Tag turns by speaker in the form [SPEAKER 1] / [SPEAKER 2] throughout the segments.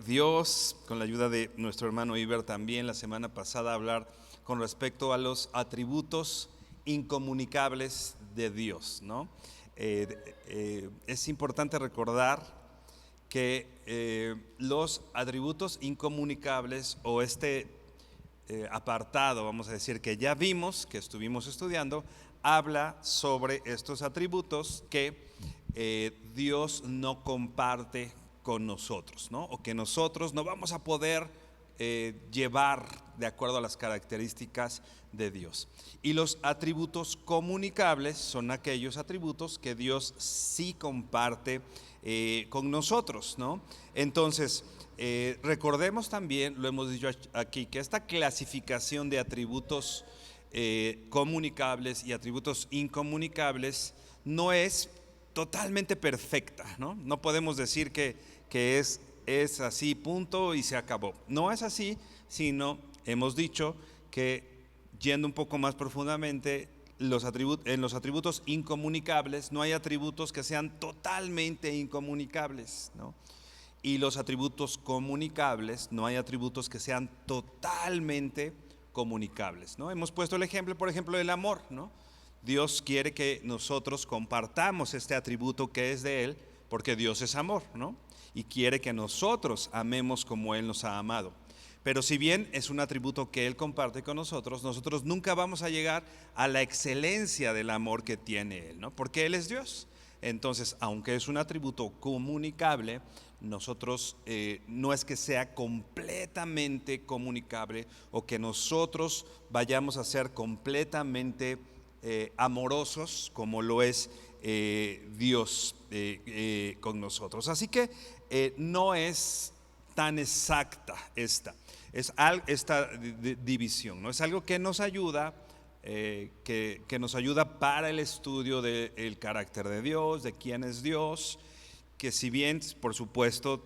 [SPEAKER 1] Dios, con la ayuda de nuestro hermano Iber también la semana pasada, hablar con respecto a los atributos incomunicables de Dios, ¿no? Es importante recordar que los atributos incomunicables o apartado, vamos a decir, que ya vimos, que estuvimos estudiando, habla sobre estos atributos que Dios no comparte con nosotros, ¿no? O que nosotros no vamos a poder llevar de acuerdo a las características de Dios. Y los atributos comunicables son aquellos atributos que Dios sí comparte con nosotros, ¿no? Entonces, recordemos también, lo hemos dicho aquí, que esta clasificación de atributos comunicables y atributos incomunicables no es totalmente perfecta, ¿no? No podemos decir que es así, punto, y se acabó. No es así, sino hemos dicho que, yendo un poco más profundamente, en los atributos incomunicables no hay atributos que sean totalmente incomunicables, ¿no? Y los atributos comunicables no hay atributos que sean totalmente comunicables, ¿no? Hemos puesto el ejemplo, por ejemplo, del amor, ¿no? Dios quiere que nosotros compartamos este atributo que es de Él, porque Dios es amor, ¿no? Y quiere que nosotros amemos como Él nos ha amado. Pero si bien es un atributo que Él comparte con nosotros, nosotros nunca vamos a llegar a la excelencia del amor que tiene Él, ¿no? Porque Él es Dios. Entonces, aunque es un atributo comunicable, nosotros no es que sea completamente comunicable o que nosotros vayamos a ser completamente amorosos como lo es Dios con nosotros. Así que no es tan exacta esta división, ¿no? Es algo que nos ayuda, que nos ayuda para el estudio del carácter de Dios, de quién es Dios, que si bien por supuesto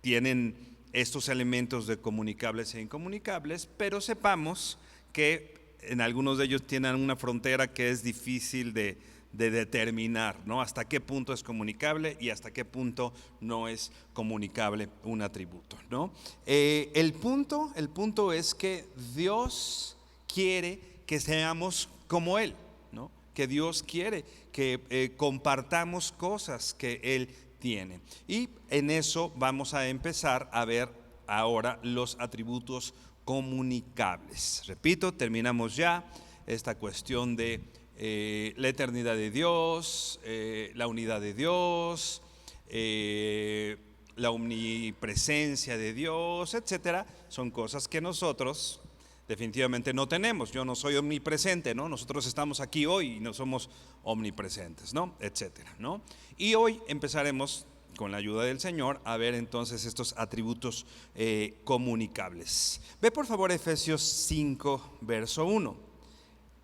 [SPEAKER 1] tienen estos elementos de comunicables e incomunicables, pero sepamos que en algunos de ellos tienen una frontera que es difícil de determinar, ¿no? Hasta qué punto es comunicable y hasta qué punto no es comunicable un atributo, ¿no? El punto es que Dios quiere que seamos como Él, ¿no? Que Dios quiere que compartamos cosas que Él tiene. Y en eso vamos a empezar a ver ahora los atributos comunicables. Repito, terminamos ya esta cuestión de la eternidad de Dios, la unidad de Dios, la omnipresencia de Dios, etcétera. Son cosas que nosotros definitivamente no tenemos. Yo no soy omnipresente, ¿no? Nosotros estamos aquí hoy y no somos omnipresentes, ¿no? Etcétera, ¿no? Y hoy empezaremos, con la ayuda del Señor, a ver entonces estos atributos comunicables. Ve por favor Efesios 5, verso 1.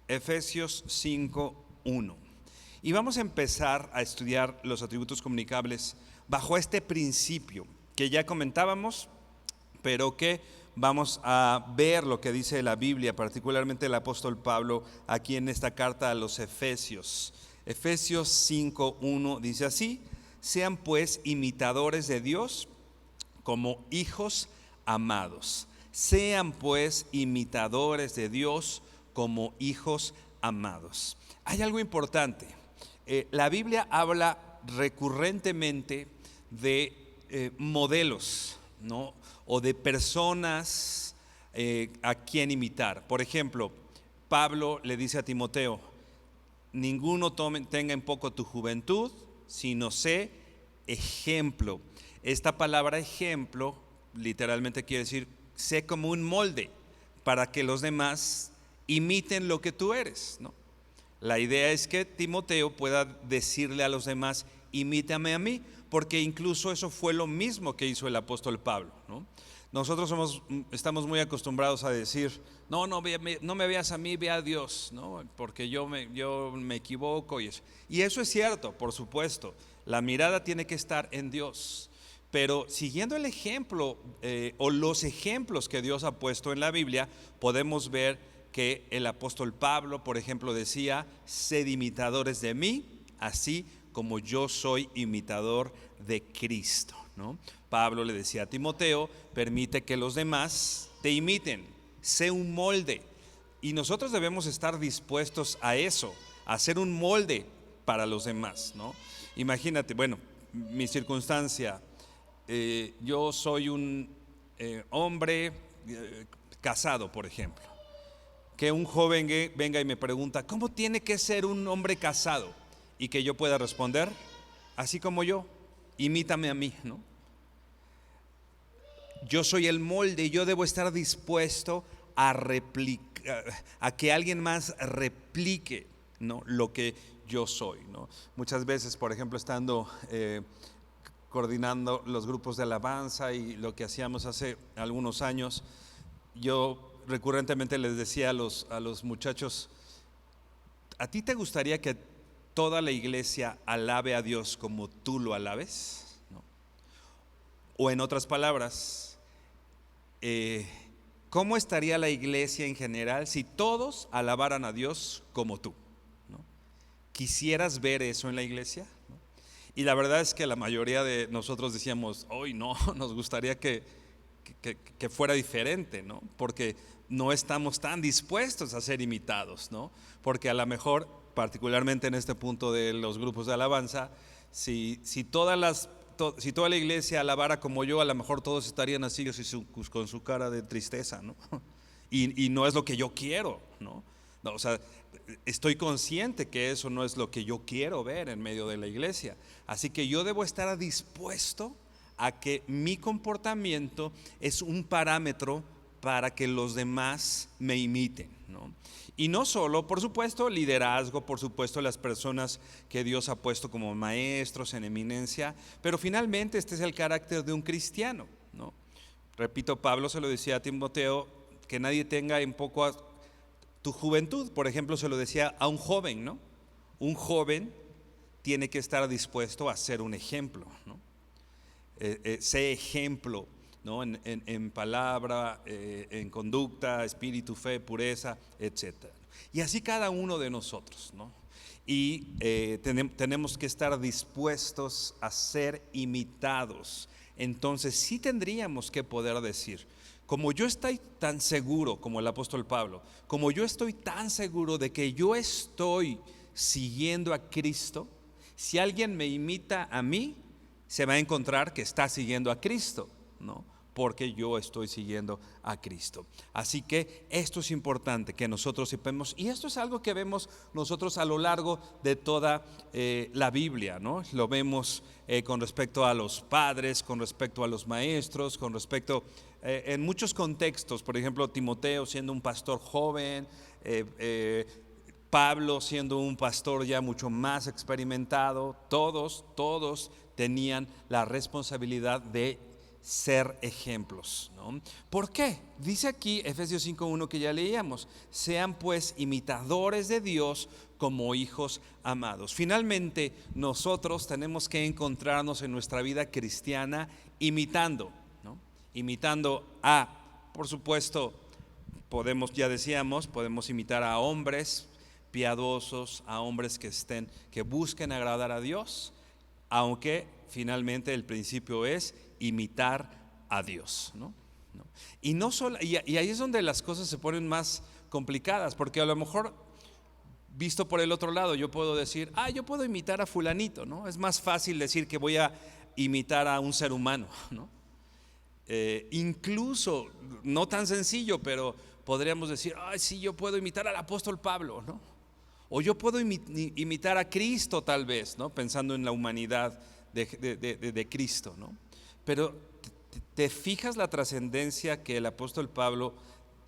[SPEAKER 1] Efesios 5, 1. Y vamos a empezar a estudiar los atributos comunicables bajo este principio que ya comentábamos, pero que vamos a ver lo que dice la Biblia, particularmente el apóstol Pablo aquí en esta carta a los Efesios. Efesios 5, 1 dice así: sean pues imitadores de Dios como hijos amados. Sean pues imitadores de Dios como hijos amados. Hay algo importante. La Biblia habla recurrentemente de modelos, ¿no? O de personas a quien imitar. Por ejemplo, Pablo le dice a Timoteo: ninguno tenga en poco tu juventud, sino sé ejemplo. Esta palabra ejemplo literalmente quiere decir sé como un molde para que los demás imiten lo que tú eres, ¿no? La idea es que Timoteo pueda decirle a los demás: imítame a mí, porque incluso eso fue lo mismo que hizo el apóstol Pablo, ¿no? Nosotros estamos muy acostumbrados a decir: no me veas a mí, ve a Dios, ¿no? Porque yo me equivoco y eso. Y eso es cierto, por supuesto. La mirada tiene que estar en Dios. Pero siguiendo el ejemplo o los ejemplos que Dios ha puesto en la Biblia, podemos ver que el apóstol Pablo, por ejemplo, decía: sed imitadores de mí, así como yo soy imitador de Cristo, ¿no? Pablo le decía a Timoteo, permite que los demás te imiten, sé un molde. Y nosotros debemos estar dispuestos a eso, a ser un molde para los demás, ¿no? Imagínate, bueno, mi circunstancia, yo soy un hombre casado, por ejemplo. Que un joven venga y me pregunta, ¿cómo tiene que ser un hombre casado? Y que yo pueda responder, así como yo, imítame a mí, ¿no? Yo soy el molde y yo debo estar dispuesto a replicar, a que alguien más replique, ¿no?, lo que yo soy, ¿no? Muchas veces, por ejemplo, estando coordinando los grupos de alabanza y lo que hacíamos hace algunos años, yo recurrentemente les decía a los muchachos, ¿a ti te gustaría que toda la iglesia alabe a Dios como tú lo alabes? ¿No? O en otras palabras, ¿cómo estaría la iglesia en general si todos alabaran a Dios como tú? ¿No? ¿Quisieras ver eso en la iglesia? ¿No? Y la verdad es que la mayoría de nosotros decíamos, hoy no, nos gustaría que fuera diferente, ¿no? Porque no estamos tan dispuestos a ser imitados, ¿no? Porque a lo mejor, particularmente en este punto de los grupos de alabanza, si toda la iglesia alabara como yo, a lo mejor todos estarían así con su cara de tristeza, ¿no? Y no es lo que yo quiero, ¿no? No, o sea, estoy consciente que eso no es lo que yo quiero ver en medio de la iglesia. Así que yo debo estar dispuesto a que mi comportamiento es un parámetro para que los demás me imiten, ¿no? Y no solo, por supuesto, liderazgo, por supuesto, las personas que Dios ha puesto como maestros en eminencia, pero finalmente este es el carácter de un cristiano, ¿no? Repito, Pablo se lo decía a Timoteo, que nadie tenga en poco a tu juventud. Por ejemplo, se lo decía a un joven, ¿no? Un joven tiene que estar dispuesto a ser un ejemplo, ¿no? Sé ejemplo, ¿no? En palabra, en conducta, espíritu, fe, pureza, etc. Y así cada uno de nosotros, ¿no? Y tenemos que estar dispuestos a ser imitados. Entonces sí tendríamos que poder decir, como yo estoy tan seguro, como el apóstol Pablo, como yo estoy tan seguro de que yo estoy siguiendo a Cristo, si alguien me imita a mí, se va a encontrar que está siguiendo a Cristo, ¿no? Porque yo estoy siguiendo a Cristo. Así que esto es importante que nosotros sepamos, y esto es algo que vemos nosotros a lo largo de toda la Biblia, ¿no? Lo vemos con respecto a los padres, con respecto a los maestros, con respecto en muchos contextos. Por ejemplo, Timoteo siendo un pastor joven, Pablo siendo un pastor ya mucho más experimentado, todos tenían la responsabilidad de ser ejemplos, ¿no? ¿Por qué? Dice aquí Efesios 5:1 que ya leíamos, sean pues imitadores de Dios como hijos amados. Finalmente nosotros tenemos que encontrarnos en nuestra vida cristiana imitando, ¿no? Imitando por supuesto, ya decíamos, podemos imitar a hombres piadosos, a hombres que busquen agradar a Dios, aunque finalmente el principio es imitar a Dios, ¿no? Y no solo, y ahí es donde las cosas se ponen más complicadas, porque a lo mejor visto por el otro lado, yo puedo decir, yo puedo imitar a fulanito, ¿no? Es más fácil decir que voy a imitar a un ser humano, ¿no? Incluso, no tan sencillo, pero podríamos decir, sí, yo puedo imitar al apóstol Pablo, ¿no? O yo puedo imitar a Cristo tal vez, ¿no? Pensando en la humanidad de Cristo, ¿no? Pero te fijas la trascendencia que el apóstol Pablo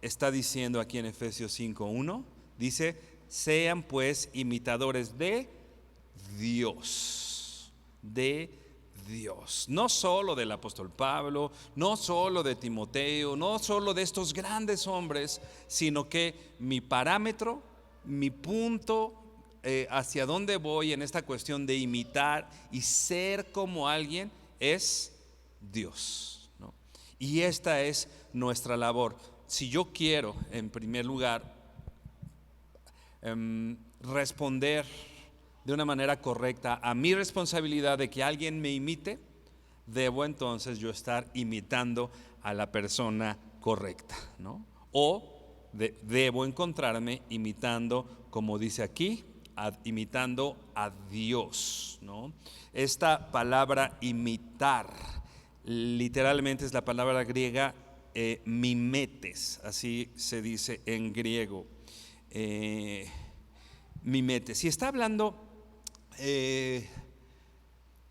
[SPEAKER 1] está diciendo aquí en Efesios 5:1. Dice, sean pues imitadores de Dios, no solo del apóstol Pablo, no solo de Timoteo, no solo de estos grandes hombres, sino que mi parámetro, mi punto hacia dónde voy en esta cuestión de imitar y ser como alguien es Dios, ¿no? Y esta es nuestra labor. Si yo quiero, en primer lugar, responder de una manera correcta a mi responsabilidad de que alguien me imite, debo entonces yo estar imitando a la persona correcta, ¿no? O debo encontrarme imitando, como dice aquí, imitando a Dios, ¿no? Esta palabra imitar literalmente es la palabra griega mimetes, así se dice en griego. Mimetes. Y está hablando,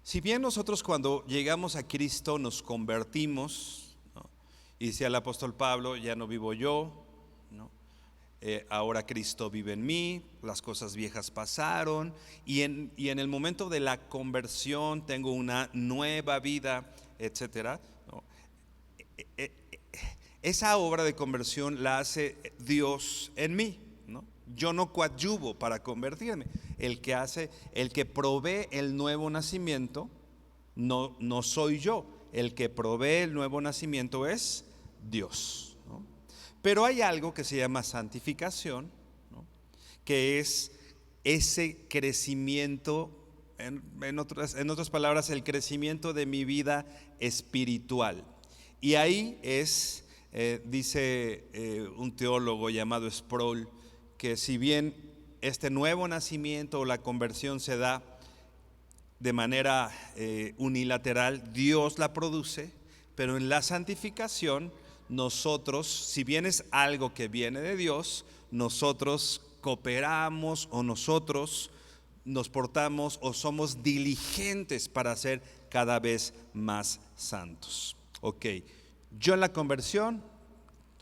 [SPEAKER 1] si bien nosotros cuando llegamos a Cristo nos convertimos, ¿no? Y decía el apóstol Pablo, ya no vivo yo, ¿no? Ahora Cristo vive en mí, las cosas viejas pasaron, y en el momento de la conversión tengo una nueva vida, etcétera, ¿no? Esa obra de conversión la hace Dios en mí, ¿no? Yo no coadyuvo para convertirme. El que provee el nuevo nacimiento no soy yo. El que provee el nuevo nacimiento es Dios, ¿no? Pero hay algo que se llama santificación, ¿no? Que es ese crecimiento, en otras palabras, el crecimiento de mi vida espiritual. Y ahí es, dice un teólogo llamado Sproul, que si bien este nuevo nacimiento o la conversión se da de manera unilateral, Dios la produce, pero en la santificación nosotros, si bien es algo que viene de Dios, nosotros cooperamos o nosotros nos portamos o somos diligentes para ser cada vez más santos. Ok, yo en la conversión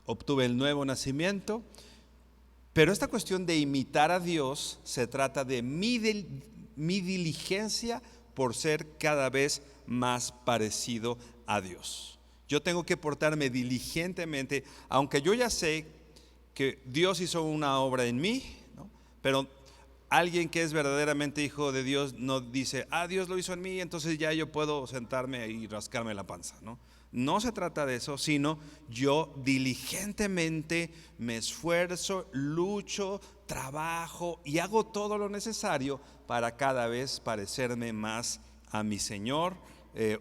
[SPEAKER 1] obtuve el nuevo nacimiento, pero esta cuestión de imitar a Dios se trata de mi diligencia por ser cada vez más parecido a Dios. Yo tengo que portarme diligentemente, aunque yo ya sé que Dios hizo una obra en mí, ¿no? Pero alguien que es verdaderamente hijo de Dios no dice, Dios lo hizo en mí, entonces ya yo puedo sentarme y rascarme la panza, ¿no? No se trata de eso, sino yo diligentemente me esfuerzo, lucho, trabajo y hago todo lo necesario para cada vez parecerme más a mi Señor,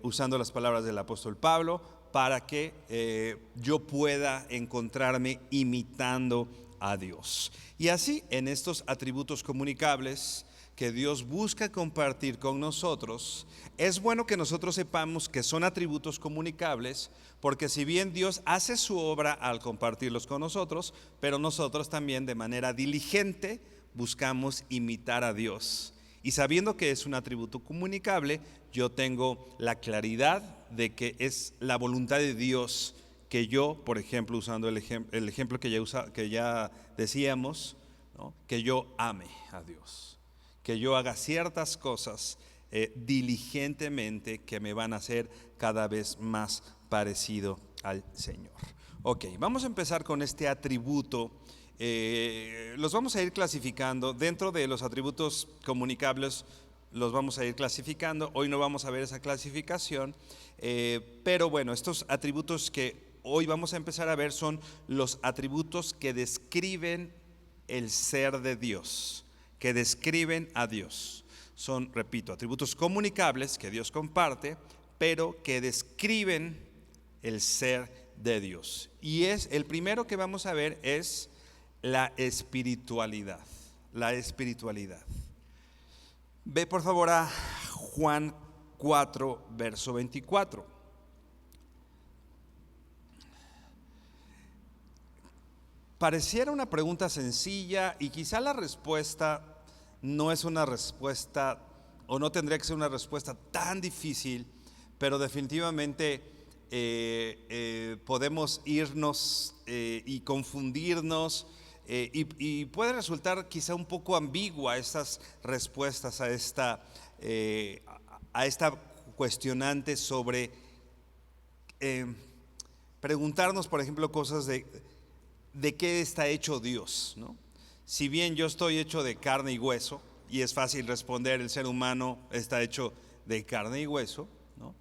[SPEAKER 1] usando las palabras del apóstol Pablo, para que yo pueda encontrarme imitando a Dios. Y así, en estos atributos comunicables que Dios busca compartir con nosotros, es bueno que nosotros sepamos que son atributos comunicables, porque si bien Dios hace su obra al compartirlos con nosotros, pero nosotros también de manera diligente buscamos imitar a Dios. Y sabiendo que es un atributo comunicable, yo tengo la claridad de que es la voluntad de Dios que yo, por ejemplo, usando el ejemplo que ya decíamos, ¿no? Que yo ame a Dios, que yo haga ciertas cosas diligentemente que me van a hacer cada vez más parecido al Señor. Ok, vamos a empezar con este atributo. Los vamos a ir clasificando dentro de los atributos comunicables. Los vamos a ir clasificando. Hoy no vamos a ver esa clasificación, pero bueno, estos atributos que hoy vamos a empezar a ver son los atributos que describen el ser de Dios, que describen a Dios. Son, repito, atributos comunicables que Dios comparte, pero que describen el ser de Dios. Y el primero que vamos a ver es la espiritualidad. La espiritualidad. Ve por favor a Juan 4, verso 24. Pareciera una pregunta sencilla y quizá la respuesta no es una respuesta, o no tendría que ser una respuesta tan difícil, pero definitivamente podemos irnos y confundirnos, y puede resultar quizá un poco ambigua estas respuestas a esta cuestionante sobre preguntarnos, por ejemplo, cosas de qué está hecho Dios, ¿no? Si bien yo estoy hecho de carne y hueso, y es fácil responder, el ser humano está hecho de carne y hueso, ¿no?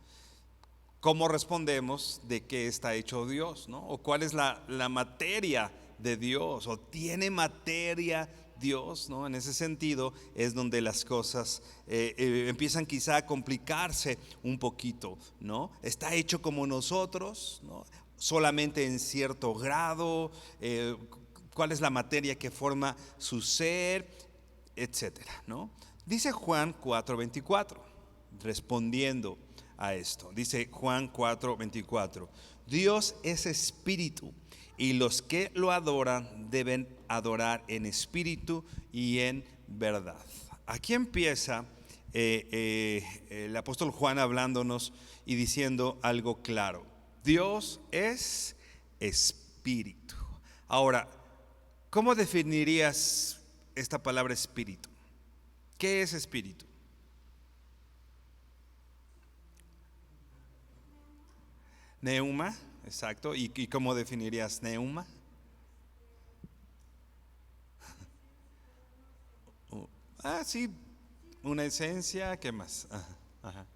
[SPEAKER 1] ¿Cómo respondemos de qué está hecho Dios, ¿no? O cuál es la materia de Dios, o tiene materia Dios, ¿no? En ese sentido es donde las cosas empiezan quizá a complicarse un poquito, ¿no? Está hecho como nosotros, ¿no? Solamente en cierto grado, cuál es la materia que forma su ser, etcétera, ¿no? Dice Juan 4:24, respondiendo a esto. Dice Juan 4:24, Dios es espíritu y los que lo adoran deben adorar en espíritu y en verdad. Aquí empieza el apóstol Juan hablándonos y diciendo algo claro. Dios es espíritu. Ahora, ¿cómo definirías esta palabra espíritu? ¿Qué es espíritu? Neuma, exacto. ¿Y cómo definirías neuma? Sí, una esencia, ¿qué más? Ajá.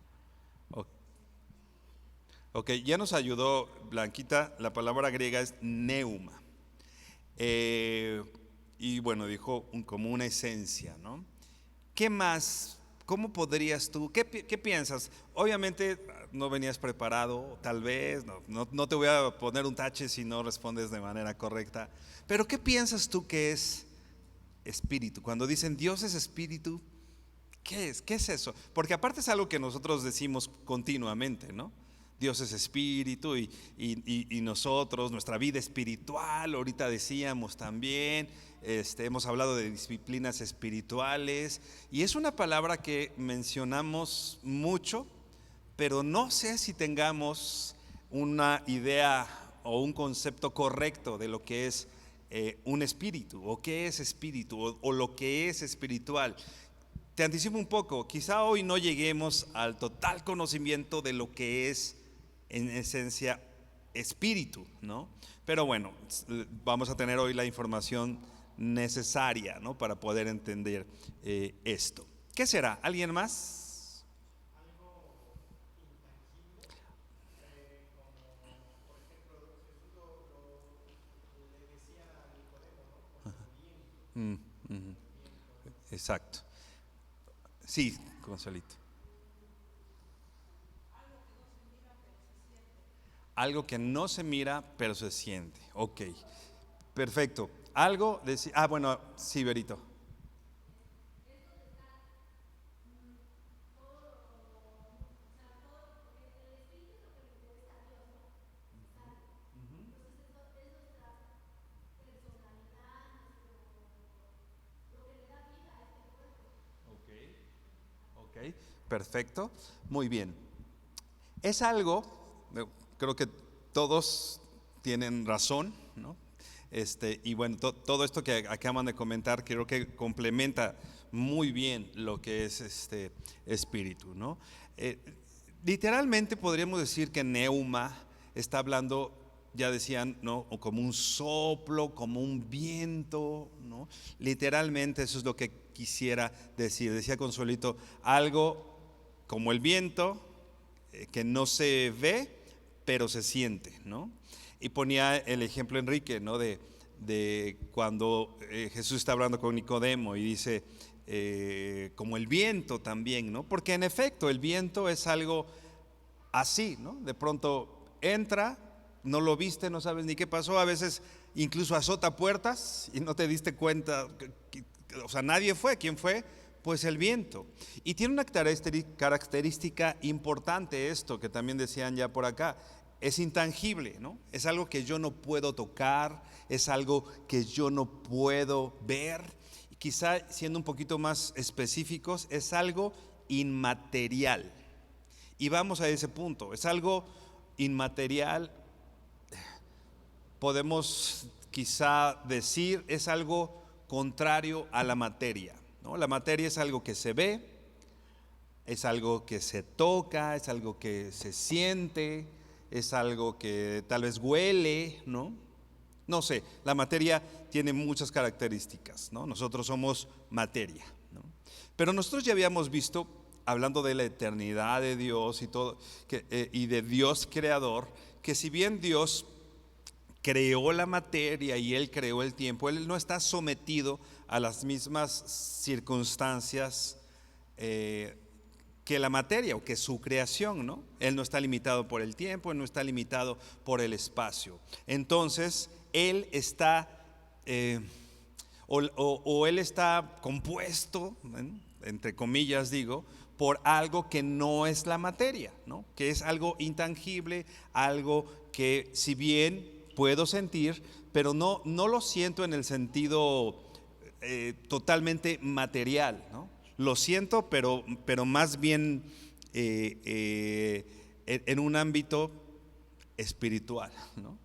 [SPEAKER 1] Ok, ya nos ayudó Blanquita, la palabra griega es neuma. Y bueno, dijo como una esencia, ¿no? ¿Qué más? ¿Cómo podrías tú? ¿Qué piensas? Obviamente no venías preparado, tal vez, no te voy a poner un tache si no respondes de manera correcta, pero ¿qué piensas tú que es espíritu? Cuando dicen Dios es espíritu, ¿qué es? ¿Qué es eso? Porque aparte es algo que nosotros decimos continuamente, ¿no? Dios es espíritu y nosotros, nuestra vida espiritual, ahorita decíamos también, hemos hablado de disciplinas espirituales y es una palabra que mencionamos mucho, pero no sé si tengamos una idea o un concepto correcto de lo que es un espíritu o qué es espíritu o lo que es espiritual. Te anticipo un poco, quizá hoy no lleguemos al total conocimiento de lo que es en esencia espíritu, ¿no? Pero bueno, vamos a tener hoy la información necesaria, ¿no? Para poder entender esto. ¿Qué será? ¿Alguien más? Mm, mm, exacto. Sí, Consuelito. Algo que no se mira, pero se siente. Ok, perfecto. Algo de... bueno, sí, Berito. Ok, ok, perfecto. Muy bien. Es algo, creo que todos tienen razón, ¿no? Y bueno, todo esto que acaban de comentar creo que complementa muy bien lo que es este espíritu, ¿no? Eh, Literalmente podríamos decir que neuma está hablando, ya decían, ¿no? O como un soplo, como un viento, ¿no? Literalmente eso es lo que quisiera decir. Decía Consuelito, algo como el viento, que no se ve, pero se siente, ¿no? Y ponía el ejemplo Enrique, ¿no? De cuando Jesús está hablando con Nicodemo y dice, como el viento también, ¿no? Porque en efecto el viento es algo así, ¿no? De pronto entra, no lo viste, no sabes ni qué pasó, a veces incluso azota puertas y no te diste cuenta, o sea, nadie fue, ¿quién fue? Pues el viento. Y tiene una característica importante esto, que también decían ya por acá, es intangible, ¿no? Es algo que yo no puedo tocar, es algo que yo no puedo ver. Y quizá siendo un poquito más específicos, es algo inmaterial. Y vamos a ese punto, es algo inmaterial, podemos quizá decir, es algo contrario a la materia, ¿no? La materia es algo que se ve, es algo que se toca, es algo que se siente, es algo que tal vez huele, ¿no? No sé, la materia tiene muchas características, ¿no? Nosotros somos materia, ¿no? Pero nosotros ya habíamos visto, hablando de la eternidad de Dios y todo, y de Dios creador, que si bien Dios creó la materia y Él creó el tiempo. Él no está sometido a las mismas circunstancias que la materia o que su creación, ¿no? Él no está limitado por el tiempo, Él no está limitado por el espacio. Entonces, Él está, Él está compuesto, ¿eh?, entre comillas digo, por algo que no es la materia, ¿no? Que es algo intangible, algo que si bien puedo sentir, pero no lo siento en el sentido totalmente material, ¿no? Lo siento, pero más bien en un ámbito espiritual, ¿no?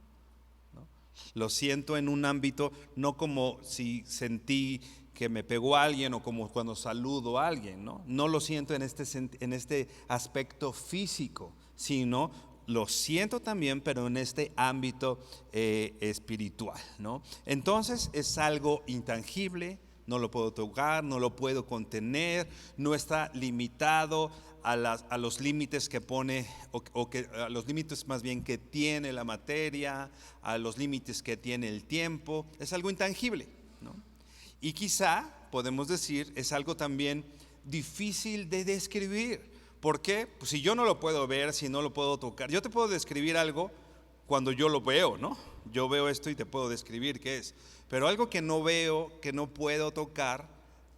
[SPEAKER 1] Lo siento en un ámbito, no como si sentí que me pegó alguien o como cuando saludo a alguien, ¿no? No lo siento en este aspecto físico, sino lo siento también, pero en este ámbito espiritual, ¿no? Entonces es algo intangible, no lo puedo tocar, no lo puedo contener, no está limitado a los límites que pone, a los límites más bien que tiene la materia, a los límites que tiene el tiempo. Es algo intangible, ¿no? Y quizá podemos decir es algo también difícil de describir. ¿Por qué? Pues si yo no lo puedo ver, si no lo puedo tocar. Yo te puedo describir algo cuando yo lo veo, ¿no? Yo veo esto y te puedo describir qué es. Pero algo que no veo, que no puedo tocar,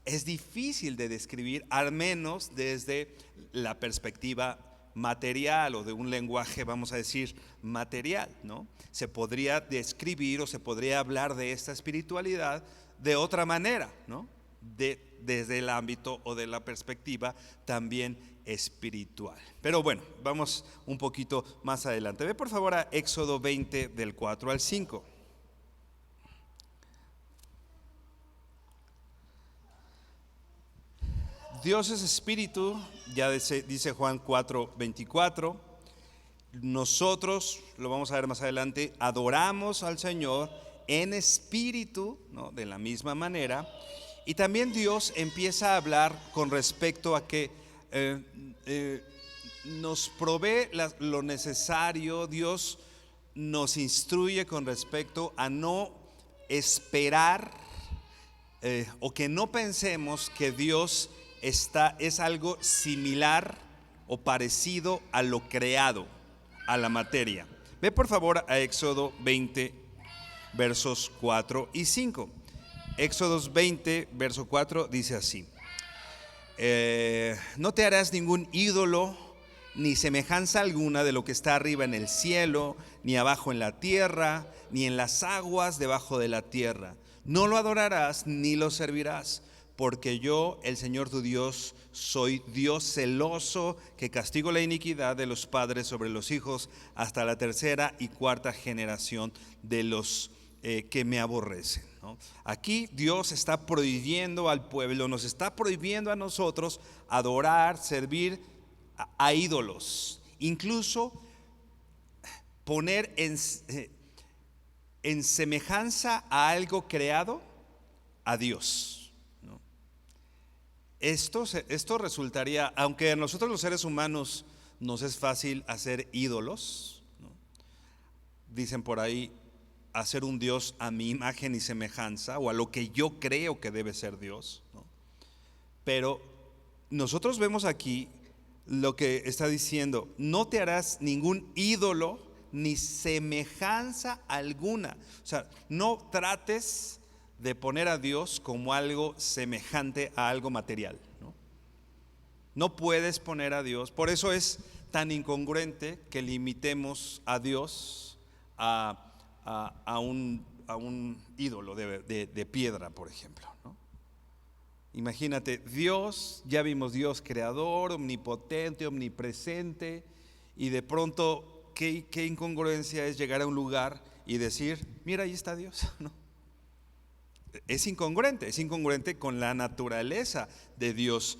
[SPEAKER 1] es difícil de describir, al menos desde la perspectiva material o de un lenguaje, vamos a decir, material, ¿no? Se podría describir o se podría hablar de esta espiritualidad de otra manera, ¿no? Desde el ámbito o de la perspectiva también espiritual. Pero bueno, vamos un poquito más adelante. Ve por favor a Éxodo 20 del 4 al 5. Dios es espíritu, ya dice Juan 4:24. Nosotros, lo vamos a ver más adelante, adoramos al Señor en espíritu, ¿no?, de la misma manera. Y también Dios empieza a hablar con respecto a que nos provee lo necesario. Dios nos instruye con respecto a no esperar o que no pensemos que Dios es algo similar o parecido a lo creado, a la materia. Ve por favor a Éxodo 20, versos 4 y 5. Éxodos 20, verso 4 dice así: no te harás ningún ídolo ni semejanza alguna de lo que está arriba en el cielo, ni abajo en la tierra, ni en las aguas debajo de la tierra. No lo adorarás ni lo servirás, porque yo, el Señor tu Dios, soy Dios celoso, que castigo la iniquidad de los padres sobre los hijos hasta la tercera y cuarta generación de los que me aborrecen, ¿no? Aquí Dios está prohibiendo al pueblo, nos está prohibiendo a nosotros adorar, servir a ídolos, incluso poner en semejanza a algo creado a Dios, ¿no? Esto resultaría, aunque a nosotros los seres humanos nos es fácil hacer ídolos, ¿no? Dicen por ahí, hacer un Dios a mi imagen y semejanza, o a lo que yo creo que debe ser Dios, ¿no? Pero nosotros vemos aquí lo que está diciendo: no te harás ningún ídolo ni semejanza alguna. O sea, no trates de poner a Dios como algo semejante a algo material, ¿no? No puedes poner a Dios. Por eso es tan incongruente que limitemos a Dios a un ídolo de piedra, por ejemplo, ¿no? Imagínate, Dios, ya vimos Dios creador, omnipotente, omnipresente, y de pronto qué incongruencia es llegar a un lugar y decir: mira, ahí está Dios, ¿no? Es incongruente con la naturaleza de Dios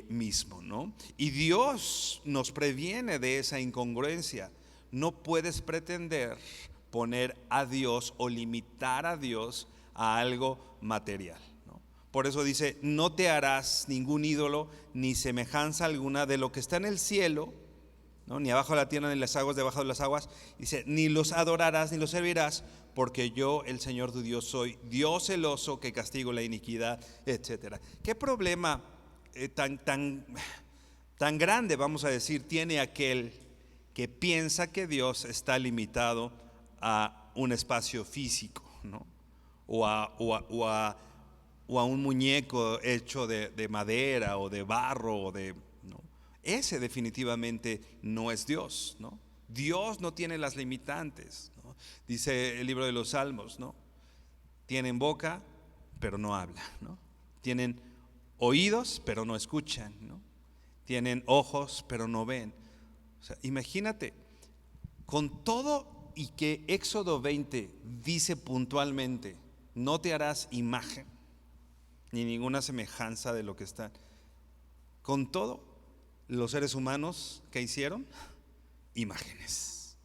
[SPEAKER 1] mismo, ¿no? Y Dios nos previene de esa incongruencia. No puedes pretender poner a Dios o limitar a Dios a algo material, ¿no? Por eso dice: no te harás ningún ídolo ni semejanza alguna de lo que está en el cielo, ¿no? Ni abajo de la tierra, ni las aguas debajo de las aguas. Dice, ni los adorarás, ni los servirás, porque yo, el Señor tu Dios, soy Dios celoso que castigo la iniquidad, etcétera. ¿Qué problema tan grande, vamos a decir, tiene aquel que piensa que Dios está limitado a un espacio físico, ¿no? o a un muñeco hecho de madera o de barro ¿no? Ese definitivamente no es Dios, ¿no? Dios no tiene las limitantes, ¿no? Dice el libro de los Salmos, ¿no? Tienen boca, pero no hablan, ¿no? Tienen oídos, pero no escuchan, ¿no? Tienen ojos, pero no ven. O sea, imagínate, con todo y que Éxodo 20 dice puntualmente, no te harás imagen ni ninguna semejanza de lo que está. Con todo, los seres humanos, ¿qué hicieron? Imágenes.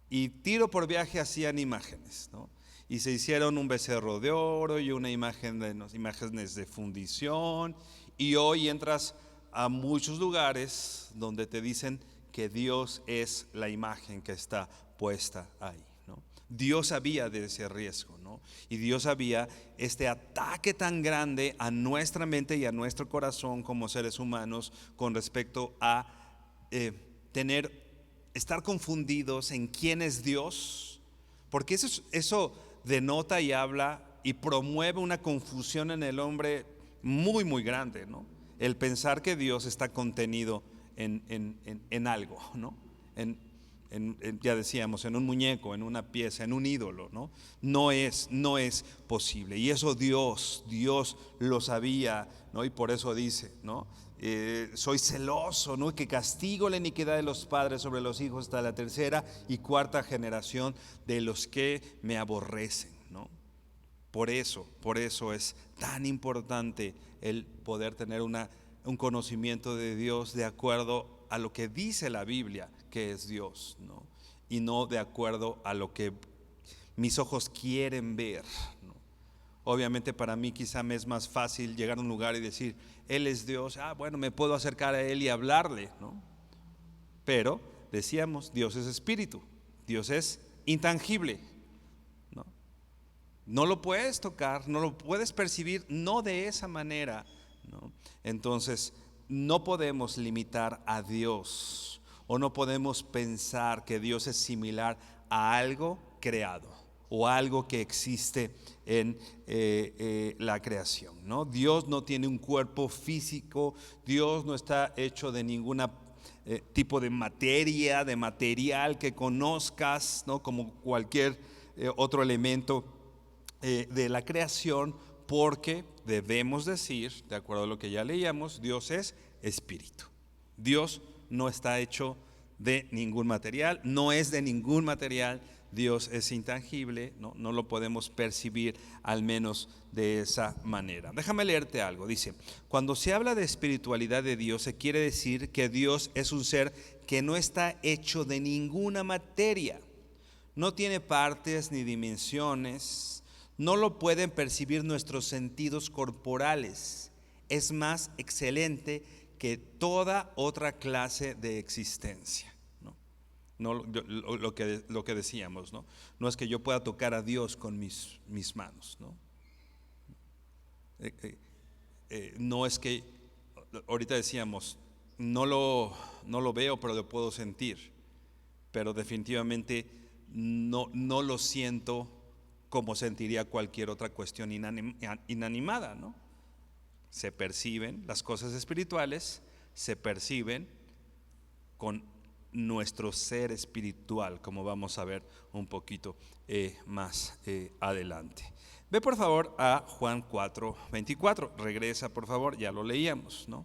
[SPEAKER 1] Y tiro por viaje hacían imágenes, ¿no? Y se hicieron un becerro de oro y una imágenes de fundición. Y hoy entras a muchos lugares donde te dicen que Dios es la imagen que está puesta ahí, ¿no? Dios sabía de ese riesgo, ¿no? Y Dios sabía este ataque tan grande a nuestra mente y a nuestro corazón como seres humanos con respecto a estar confundidos en quién es Dios, porque eso denota y habla y promueve una confusión en el hombre muy, muy grande, ¿no? El pensar que Dios está contenido en algo, ¿no? Ya decíamos, en un muñeco, en una pieza, en un ídolo, ¿no? No es posible. Y eso Dios lo sabía, ¿no? Y por eso dice, ¿no? Soy celoso, ¿no? Que castigo la iniquidad de los padres sobre los hijos hasta la tercera y cuarta generación de los que me aborrecen, ¿no? Por eso es tan importante el poder tener un conocimiento de Dios de acuerdo a lo que dice la Biblia que es Dios, ¿no? Y no de acuerdo a lo que mis ojos quieren ver, ¿no? Obviamente para mí quizá me es más fácil llegar a un lugar y decir, Él es Dios, bueno, me puedo acercar a Él y hablarle, ¿no? Pero decíamos, Dios es espíritu, Dios es intangible, ¿no? No lo puedes tocar, no lo puedes percibir, no de esa manera, ¿no? Entonces no podemos limitar a Dios o no podemos pensar que Dios es similar a algo creado o algo que existe en la creación, ¿no? Dios no tiene un cuerpo físico, Dios no está hecho de ninguna tipo de materia, de material que conozcas, ¿no? Como cualquier otro elemento de la creación, porque debemos decir, de acuerdo a lo que ya leíamos, Dios es espíritu. Dios no está hecho de ningún material, no es de ningún material. Dios es intangible, no lo podemos percibir al menos de esa manera. Déjame leerte algo, dice, cuando se habla de espiritualidad de Dios, se quiere decir que Dios es un ser que no está hecho de ninguna materia, no tiene partes ni dimensiones, no lo pueden percibir nuestros sentidos corporales, es más excelente que toda otra clase de existencia. No, lo que decíamos, ¿no? No es que yo pueda tocar a Dios con mis manos, ¿no? No es que, ahorita decíamos, no lo veo, pero lo puedo sentir, pero definitivamente no lo siento como sentiría cualquier otra cuestión inanimada, ¿no? Se perciben las cosas espirituales, se perciben con nuestro ser espiritual, como vamos a ver un poquito más adelante. Ve por favor a Juan 4:24, regresa por favor, ya lo leíamos, ¿no?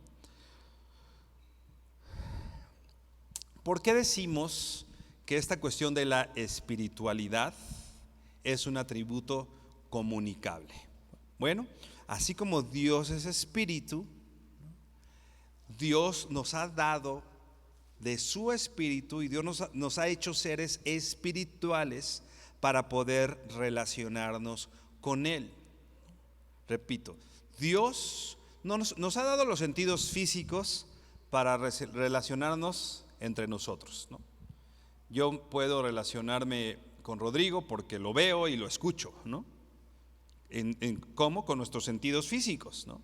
[SPEAKER 1] ¿Por qué decimos que esta cuestión de la espiritualidad es un atributo comunicable? Bueno, así como Dios es espíritu, Dios nos ha dado de su espíritu y Dios nos ha hecho seres espirituales para poder relacionarnos con Él. Repito, Dios nos ha dado los sentidos físicos para relacionarnos entre nosotros, ¿no? Yo puedo relacionarme con Rodrigo porque lo veo y lo escucho, ¿no? ¿Cómo? Con nuestros sentidos físicos, ¿no?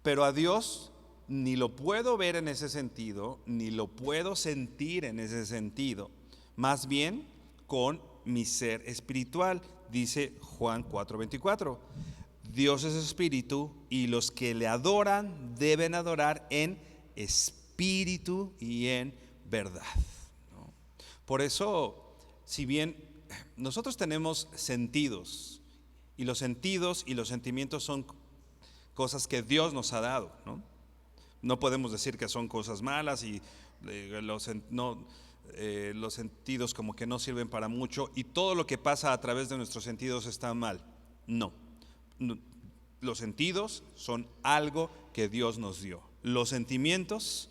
[SPEAKER 1] Pero a Dios ni lo puedo ver en ese sentido, ni lo puedo sentir en ese sentido, más bien con mi ser espiritual. Dice Juan 4:24, Dios es espíritu y los que le adoran deben adorar en espíritu y en verdad, ¿no? Por eso, si bien nosotros tenemos sentidos, y los sentidos y los sentimientos son cosas que Dios nos ha dado, ¿no? No podemos decir que son cosas malas y los sentidos como que no sirven para mucho y todo lo que pasa a través de nuestros sentidos está mal. No, los sentidos son algo que Dios nos dio. Los sentimientos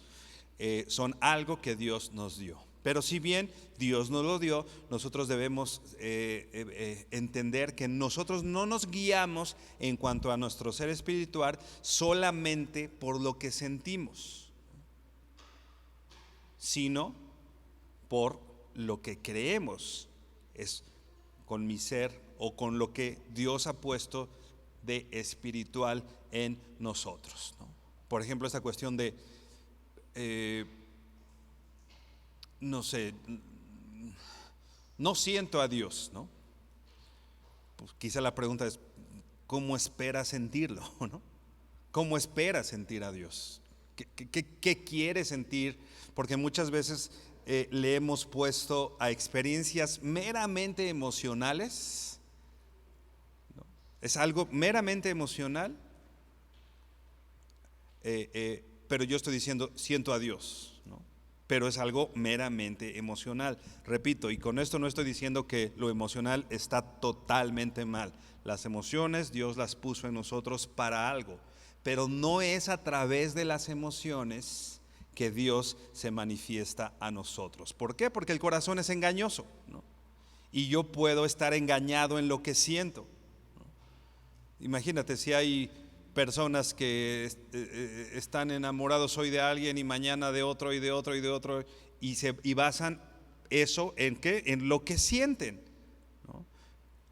[SPEAKER 1] son algo que Dios nos dio. Pero si bien Dios nos lo dio, nosotros debemos entender que nosotros no nos guiamos en cuanto a nuestro ser espiritual solamente por lo que sentimos, sino por lo que creemos es con mi ser o con lo que Dios ha puesto de espiritual en nosotros, ¿no? Por ejemplo, esta cuestión de no sé, no siento a Dios, ¿no? Pues quizá la pregunta es, ¿cómo esperas sentirlo, ¿no? ¿Cómo esperas sentir a Dios? ¿Qué quieres sentir? Porque muchas veces le hemos puesto a experiencias meramente emocionales, ¿no? Es algo meramente emocional, pero yo estoy diciendo, siento a Dios, ¿no? Pero es algo meramente emocional. Repito, y con esto no estoy diciendo que lo emocional está totalmente mal. Las emociones Dios las puso en nosotros para algo, pero no es a través de las emociones que Dios se manifiesta a nosotros. ¿Por qué? Porque el corazón es engañoso, ¿no? Y yo puedo estar engañado en lo que siento, ¿no? Imagínate si hay personas que están enamorados hoy de alguien y mañana de otro y de otro y de otro y basan eso en ¿qué? En lo que sienten, ¿no?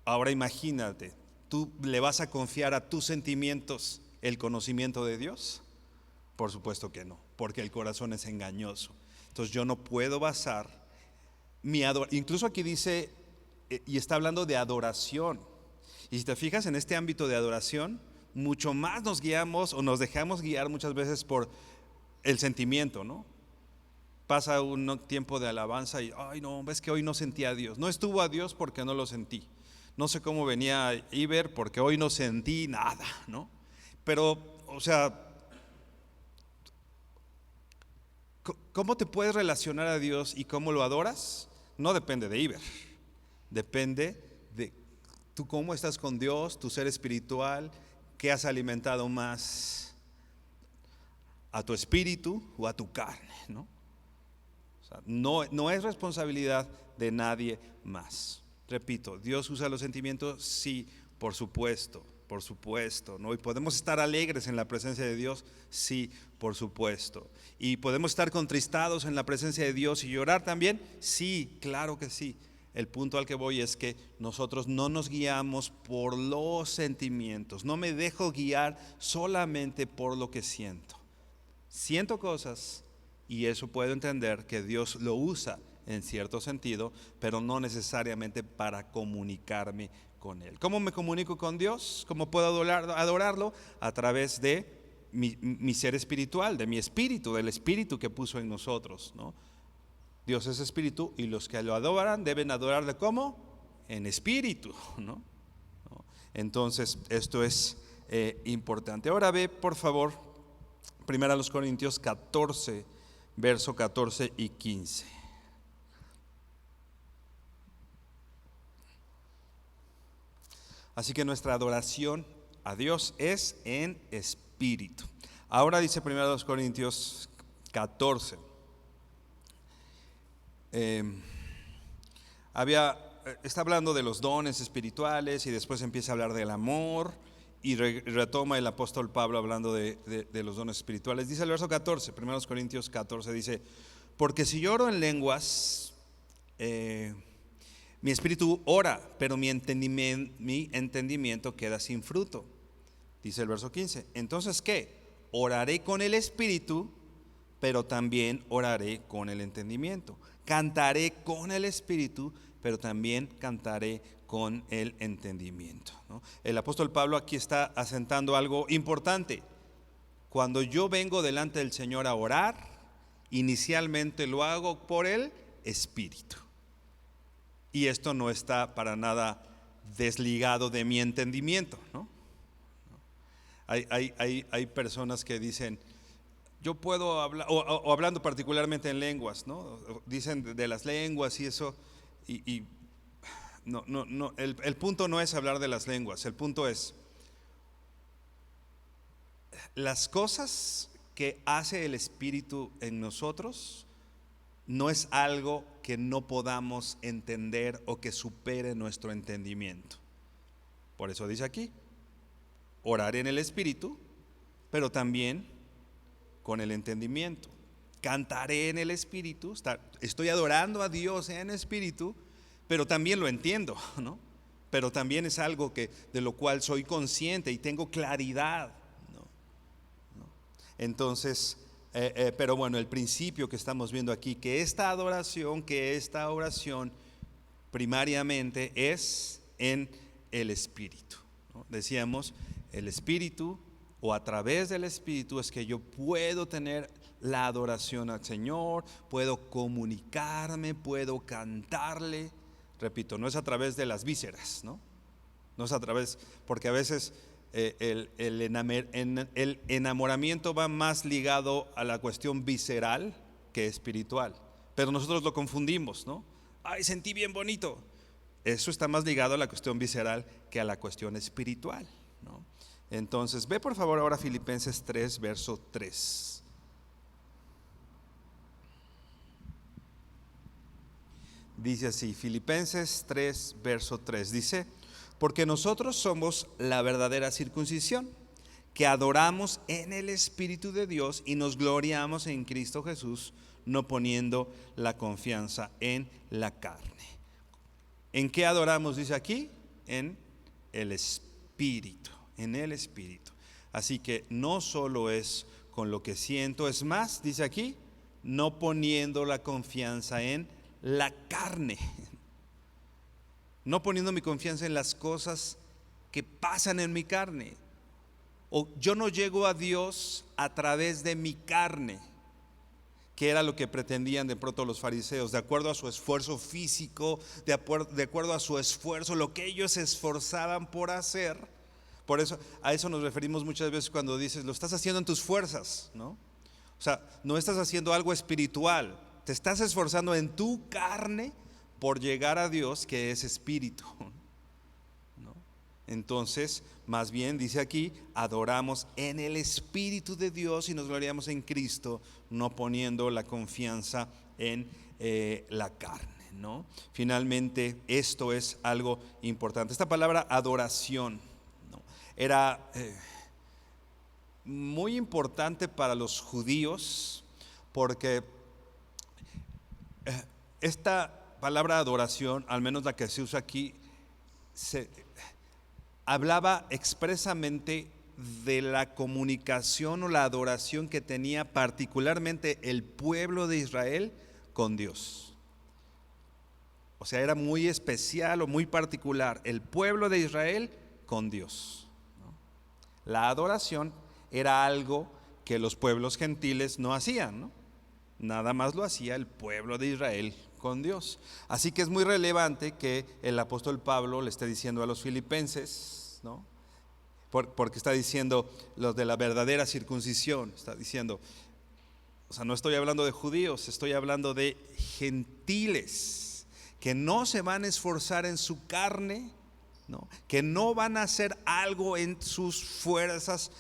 [SPEAKER 1] Ahora imagínate, ¿tú le vas a confiar a tus sentimientos el conocimiento de Dios? Por supuesto que no, porque el corazón es engañoso. Entonces yo no puedo basar mi adoración. Incluso aquí dice, y está hablando de adoración. Y si te fijas en este ámbito de adoración, mucho más nos guiamos o nos dejamos guiar muchas veces por el sentimiento, ¿no? Pasa un tiempo de alabanza y, ay no, ves que hoy no sentí a Dios. No estuvo a Dios porque no lo sentí. No sé cómo venía Iber porque hoy no sentí nada, ¿no? Pero, o sea, ¿cómo te puedes relacionar a Dios y cómo lo adoras? No depende de Iber, depende de tú cómo estás con Dios, tu ser espiritual. ¿Qué has alimentado más? ¿A tu espíritu o a tu carne, ¿no? O sea, no es responsabilidad de nadie más. Repito, ¿Dios usa los sentimientos? Sí, por supuesto, ¿no? Y podemos estar alegres en la presencia de Dios, sí, por supuesto. Y podemos estar contristados en la presencia de Dios y llorar también, sí, claro que sí. El punto al que voy es que nosotros no nos guiamos por los sentimientos. No me dejo guiar solamente por lo que siento. Siento cosas y eso puedo entender que Dios lo usa en cierto sentido, pero no necesariamente para comunicarme con Él. ¿Cómo me comunico con Dios? ¿Cómo puedo adorarlo? A través de mi ser espiritual, de mi espíritu, del espíritu que puso en nosotros, ¿no? Dios es espíritu y los que lo adoran deben adorarle ¿cómo? En espíritu, ¿no? Entonces esto es importante. Ahora ve por favor 1 Corintios 14, verso 14 y 15. Así que nuestra adoración a Dios es en espíritu. Ahora dice 1 Corintios 14. Está hablando de los dones espirituales y después empieza a hablar del amor y retoma el apóstol Pablo hablando de los dones espirituales. Dice el verso 14, 1 Corintios 14, dice: Porque si yo oro en lenguas, mi espíritu ora, pero mi entendimiento queda sin fruto. Dice el verso 15. Entonces, ¿qué? Oraré con el espíritu, pero también oraré con el entendimiento. Cantaré con el espíritu, pero también cantaré con el entendimiento, ¿no? El apóstol Pablo aquí está asentando algo importante. Cuando yo vengo delante del Señor a orar, inicialmente lo hago por el espíritu. Y esto no está para nada desligado de mi entendimiento, ¿no? Hay personas que dicen, yo puedo hablar, o hablando particularmente en lenguas, ¿no? Dicen de las lenguas y eso, y no, el punto no es hablar de las lenguas, el punto es, las cosas que hace el Espíritu en nosotros no es algo que no podamos entender o que supere nuestro entendimiento. Por eso dice aquí, orar en el Espíritu, pero también con el entendimiento. Cantaré en el Espíritu, estoy adorando a Dios en espíritu, pero también lo entiendo, ¿no? Pero también es algo de lo cual soy consciente y tengo claridad, ¿no? Entonces, pero bueno, el principio que estamos viendo aquí, que esta oración primariamente es en el Espíritu, ¿no? Decíamos, el Espíritu, o a través del Espíritu es que yo puedo tener la adoración al Señor, puedo comunicarme, puedo cantarle. Repito, no es a través de las vísceras, ¿no? No es a través, porque a veces el enamoramiento va más ligado a la cuestión visceral que espiritual. Pero nosotros lo confundimos, ¿no? Ay, sentí bien bonito. Eso está más ligado a la cuestión visceral que a la cuestión espiritual, ¿no? Entonces, ve por favor ahora Filipenses 3, verso 3. Dice así, Filipenses 3, verso 3, dice, porque nosotros somos la verdadera circuncisión, que adoramos en el Espíritu de Dios y nos gloriamos en Cristo Jesús, no poniendo la confianza en la carne. ¿En qué adoramos? Dice aquí, en el Espíritu, en el Espíritu. Así que no solo es con lo que siento, es más, dice aquí, no poniendo la confianza en la carne, no poniendo mi confianza en las cosas que pasan en mi carne. O yo no llego a Dios a través de mi carne, que era lo que pretendían de pronto los fariseos, de acuerdo a su esfuerzo físico, de acuerdo a su esfuerzo, lo que ellos se esforzaban por hacer. Por eso, a eso nos referimos muchas veces cuando dices, lo estás haciendo en tus fuerzas, ¿no? O sea, no estás haciendo algo espiritual, te estás esforzando en tu carne por llegar a Dios, que es espíritu, ¿no? Entonces, más bien dice aquí, adoramos en el Espíritu de Dios y nos gloriamos en Cristo, no poniendo la confianza en la carne, ¿no? Finalmente, esto es algo importante. Esta palabra adoración, ¿no?, era muy importante para los judíos, porque esta palabra adoración, al menos la que se usa aquí, hablaba expresamente de la comunicación o la adoración que tenía particularmente el pueblo de Israel con Dios. O sea, era muy especial o muy particular el pueblo de Israel con Dios, ¿no? La adoración era algo que los pueblos gentiles no hacían, ¿no? Nada más lo hacía el pueblo de Israel con Dios. Así que es muy relevante que el apóstol Pablo le esté diciendo a los filipenses, ¿no? Porque está diciendo los de la verdadera circuncisión, está diciendo, o sea, no estoy hablando de judíos, estoy hablando de gentiles que no se van a esforzar en su carne, ¿no?, que no van a hacer algo en sus fuerzas,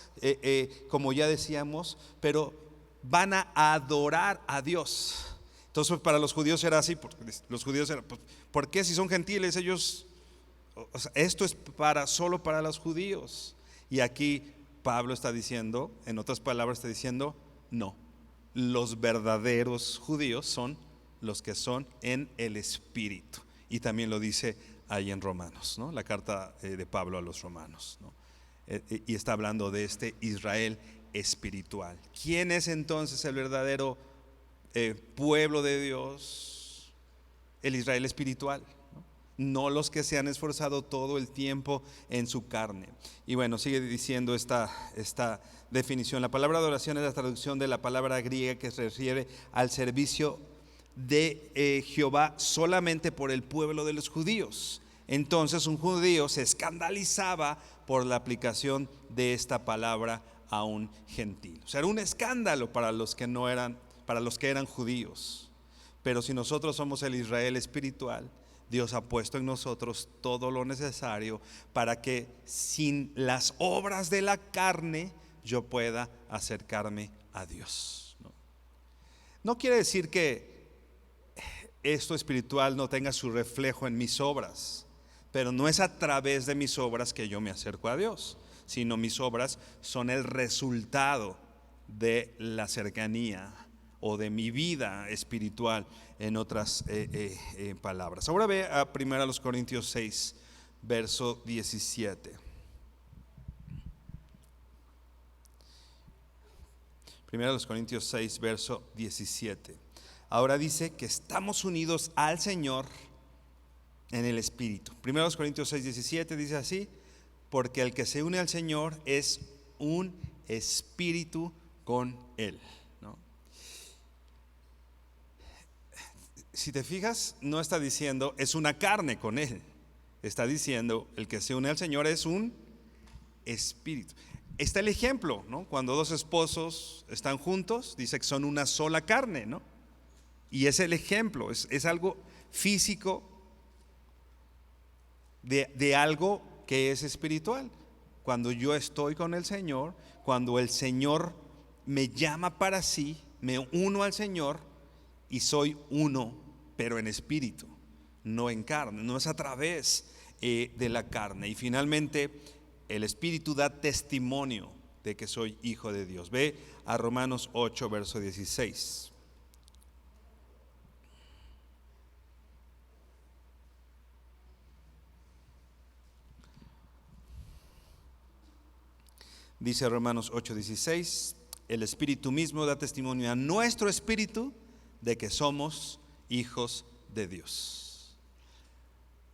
[SPEAKER 1] como ya decíamos, pero van a adorar a Dios. Entonces para los judíos era así, porque los judíos eran, pues, ¿por qué si son gentiles ellos? O sea, esto es solo para los judíos. Y aquí Pablo está diciendo, en otras palabras está diciendo, no, los verdaderos judíos son los que son en el Espíritu. Y también lo dice ahí en Romanos, ¿no? La carta de Pablo a los romanos, ¿no? Y está hablando de este Israel espiritual. ¿Quién es entonces el verdadero pueblo de Dios? El Israel espiritual, no los que se han esforzado todo el tiempo en su carne. Y bueno, sigue diciendo esta definición. La palabra adoración es la traducción de la palabra griega que se refiere al servicio de Jehová solamente por el pueblo de los judíos. Entonces un judío se escandalizaba por la aplicación de esta palabra a un gentil. O sea, era un escándalo para los que no eran, para los que eran judíos. Pero si nosotros somos el Israel espiritual, Dios ha puesto en nosotros todo lo necesario para que sin las obras de la carne yo pueda acercarme a Dios. No quiere decir que esto espiritual no tenga su reflejo en mis obras, pero no es a través de mis obras que yo me acerco a Dios, sino mis obras son el resultado de la cercanía o de mi vida espiritual, en otras palabras. Ahora ve a 1 Corintios 6, verso 17. 1 Corintios 6, verso 17. Ahora dice que estamos unidos al Señor en el Espíritu. 1 Corintios 6, 17 dice así: porque el que se une al Señor es un espíritu con Él. Si te fijas, no está diciendo es una carne con Él. Está diciendo el que se une al Señor es un espíritu. Está el ejemplo, ¿no? Cuando dos esposos están juntos, dice que son una sola carne, ¿no? Y es el ejemplo, es algo físico de algo que es espiritual. Cuando yo estoy con el Señor, cuando el Señor me llama para sí, me uno al Señor y soy uno, pero en espíritu, no en carne, no es a través de la carne. Y finalmente el Espíritu da testimonio de que soy hijo de Dios. Ve a Romanos 8, verso 16. Dice Romanos 8, 16: el Espíritu mismo da testimonio a nuestro espíritu de que somos hijos de Dios.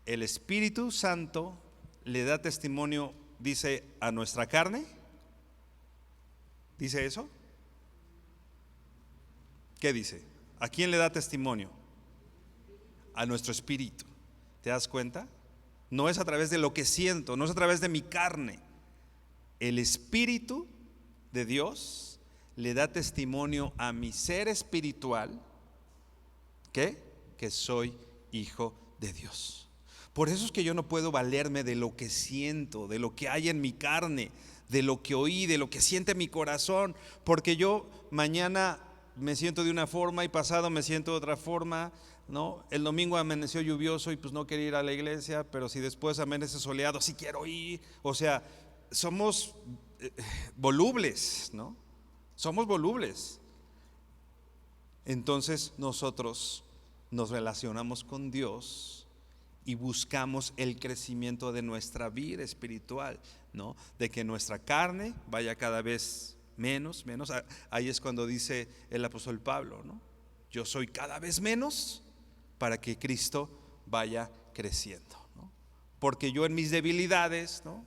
[SPEAKER 1] El Espíritu Santo le da testimonio, dice, a nuestra carne. ¿Dice eso? ¿Qué dice? ¿A quién le da testimonio? A nuestro espíritu. ¿Te das cuenta? No es a través de lo que siento, no es a través de mi carne. El Espíritu de Dios le da testimonio a mi ser espiritual que soy hijo de Dios. Por eso es que yo no puedo valerme de lo que siento, de lo que hay en mi carne, de lo que oí, de lo que siente mi corazón, porque yo mañana me siento de una forma y pasado me siento de otra forma, ¿no? El domingo amaneció lluvioso y pues no quería ir a la iglesia, pero si después amanece soleado, sí quiero ir. O sea, somos volubles, ¿no? Somos volubles. Entonces nosotros nos relacionamos con Dios y buscamos el crecimiento de nuestra vida espiritual, ¿no? De que nuestra carne vaya cada vez menos. Ahí es cuando dice el apóstol Pablo, ¿no? Yo soy cada vez menos para que Cristo vaya creciendo, ¿no? Porque yo en mis debilidades, ¿no?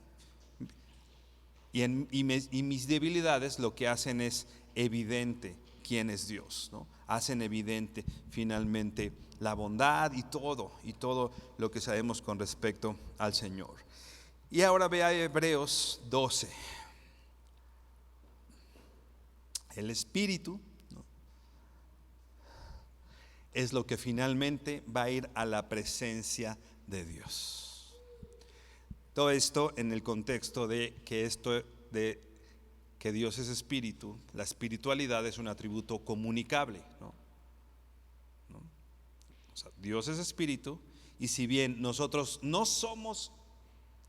[SPEAKER 1] Y mis debilidades lo que hacen es evidente quién es Dios, ¿no? Hacen evidente finalmente la bondad y todo lo que sabemos con respecto al Señor. Y ahora ve a Hebreos 12. El Espíritu, ¿no?, es lo que finalmente va a ir a la presencia de Dios. Todo esto en el contexto de que Dios es espíritu. La espiritualidad es un atributo comunicable, ¿no? O sea, Dios es espíritu, y si bien nosotros no somos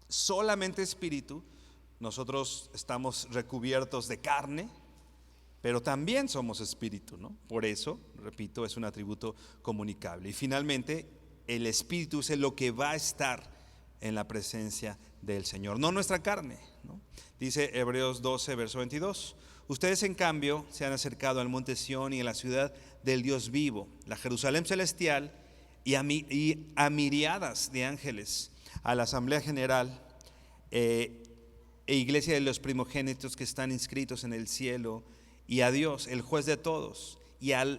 [SPEAKER 1] solamente espíritu, nosotros estamos recubiertos de carne, pero también somos espíritu, ¿no? Por eso, repito, es un atributo comunicable. Y finalmente, el espíritu es lo que va a estar en la presencia del Señor, no nuestra carne, ¿no? Dice Hebreos 12, verso 22. Ustedes, en cambio, se han acercado al monte Sión y a la ciudad del Dios vivo, la Jerusalén celestial, y a miriadas de ángeles, a la asamblea general e iglesia de los primogénitos que están inscritos en el cielo, y a Dios, el juez de todos, y a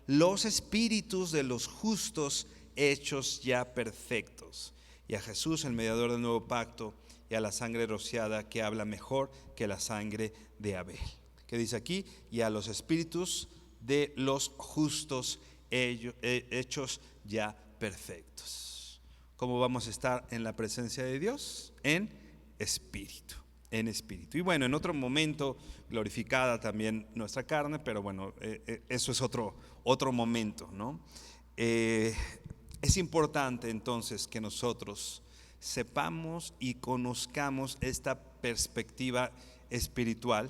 [SPEAKER 1] los espíritus de los justos hechos ya perfectos, y a Jesús, el mediador del nuevo pacto, y a la sangre rociada que habla mejor que la sangre de Abel. ¿Qué dice aquí? Y a los espíritus de los justos hechos ya perfectos. ¿Cómo vamos a estar en la presencia de Dios? En espíritu. En espíritu. Y bueno, en otro momento glorificada también nuestra carne, pero bueno, eso es otro momento, ¿no? Es importante entonces que nosotros sepamos y conozcamos esta perspectiva espiritual,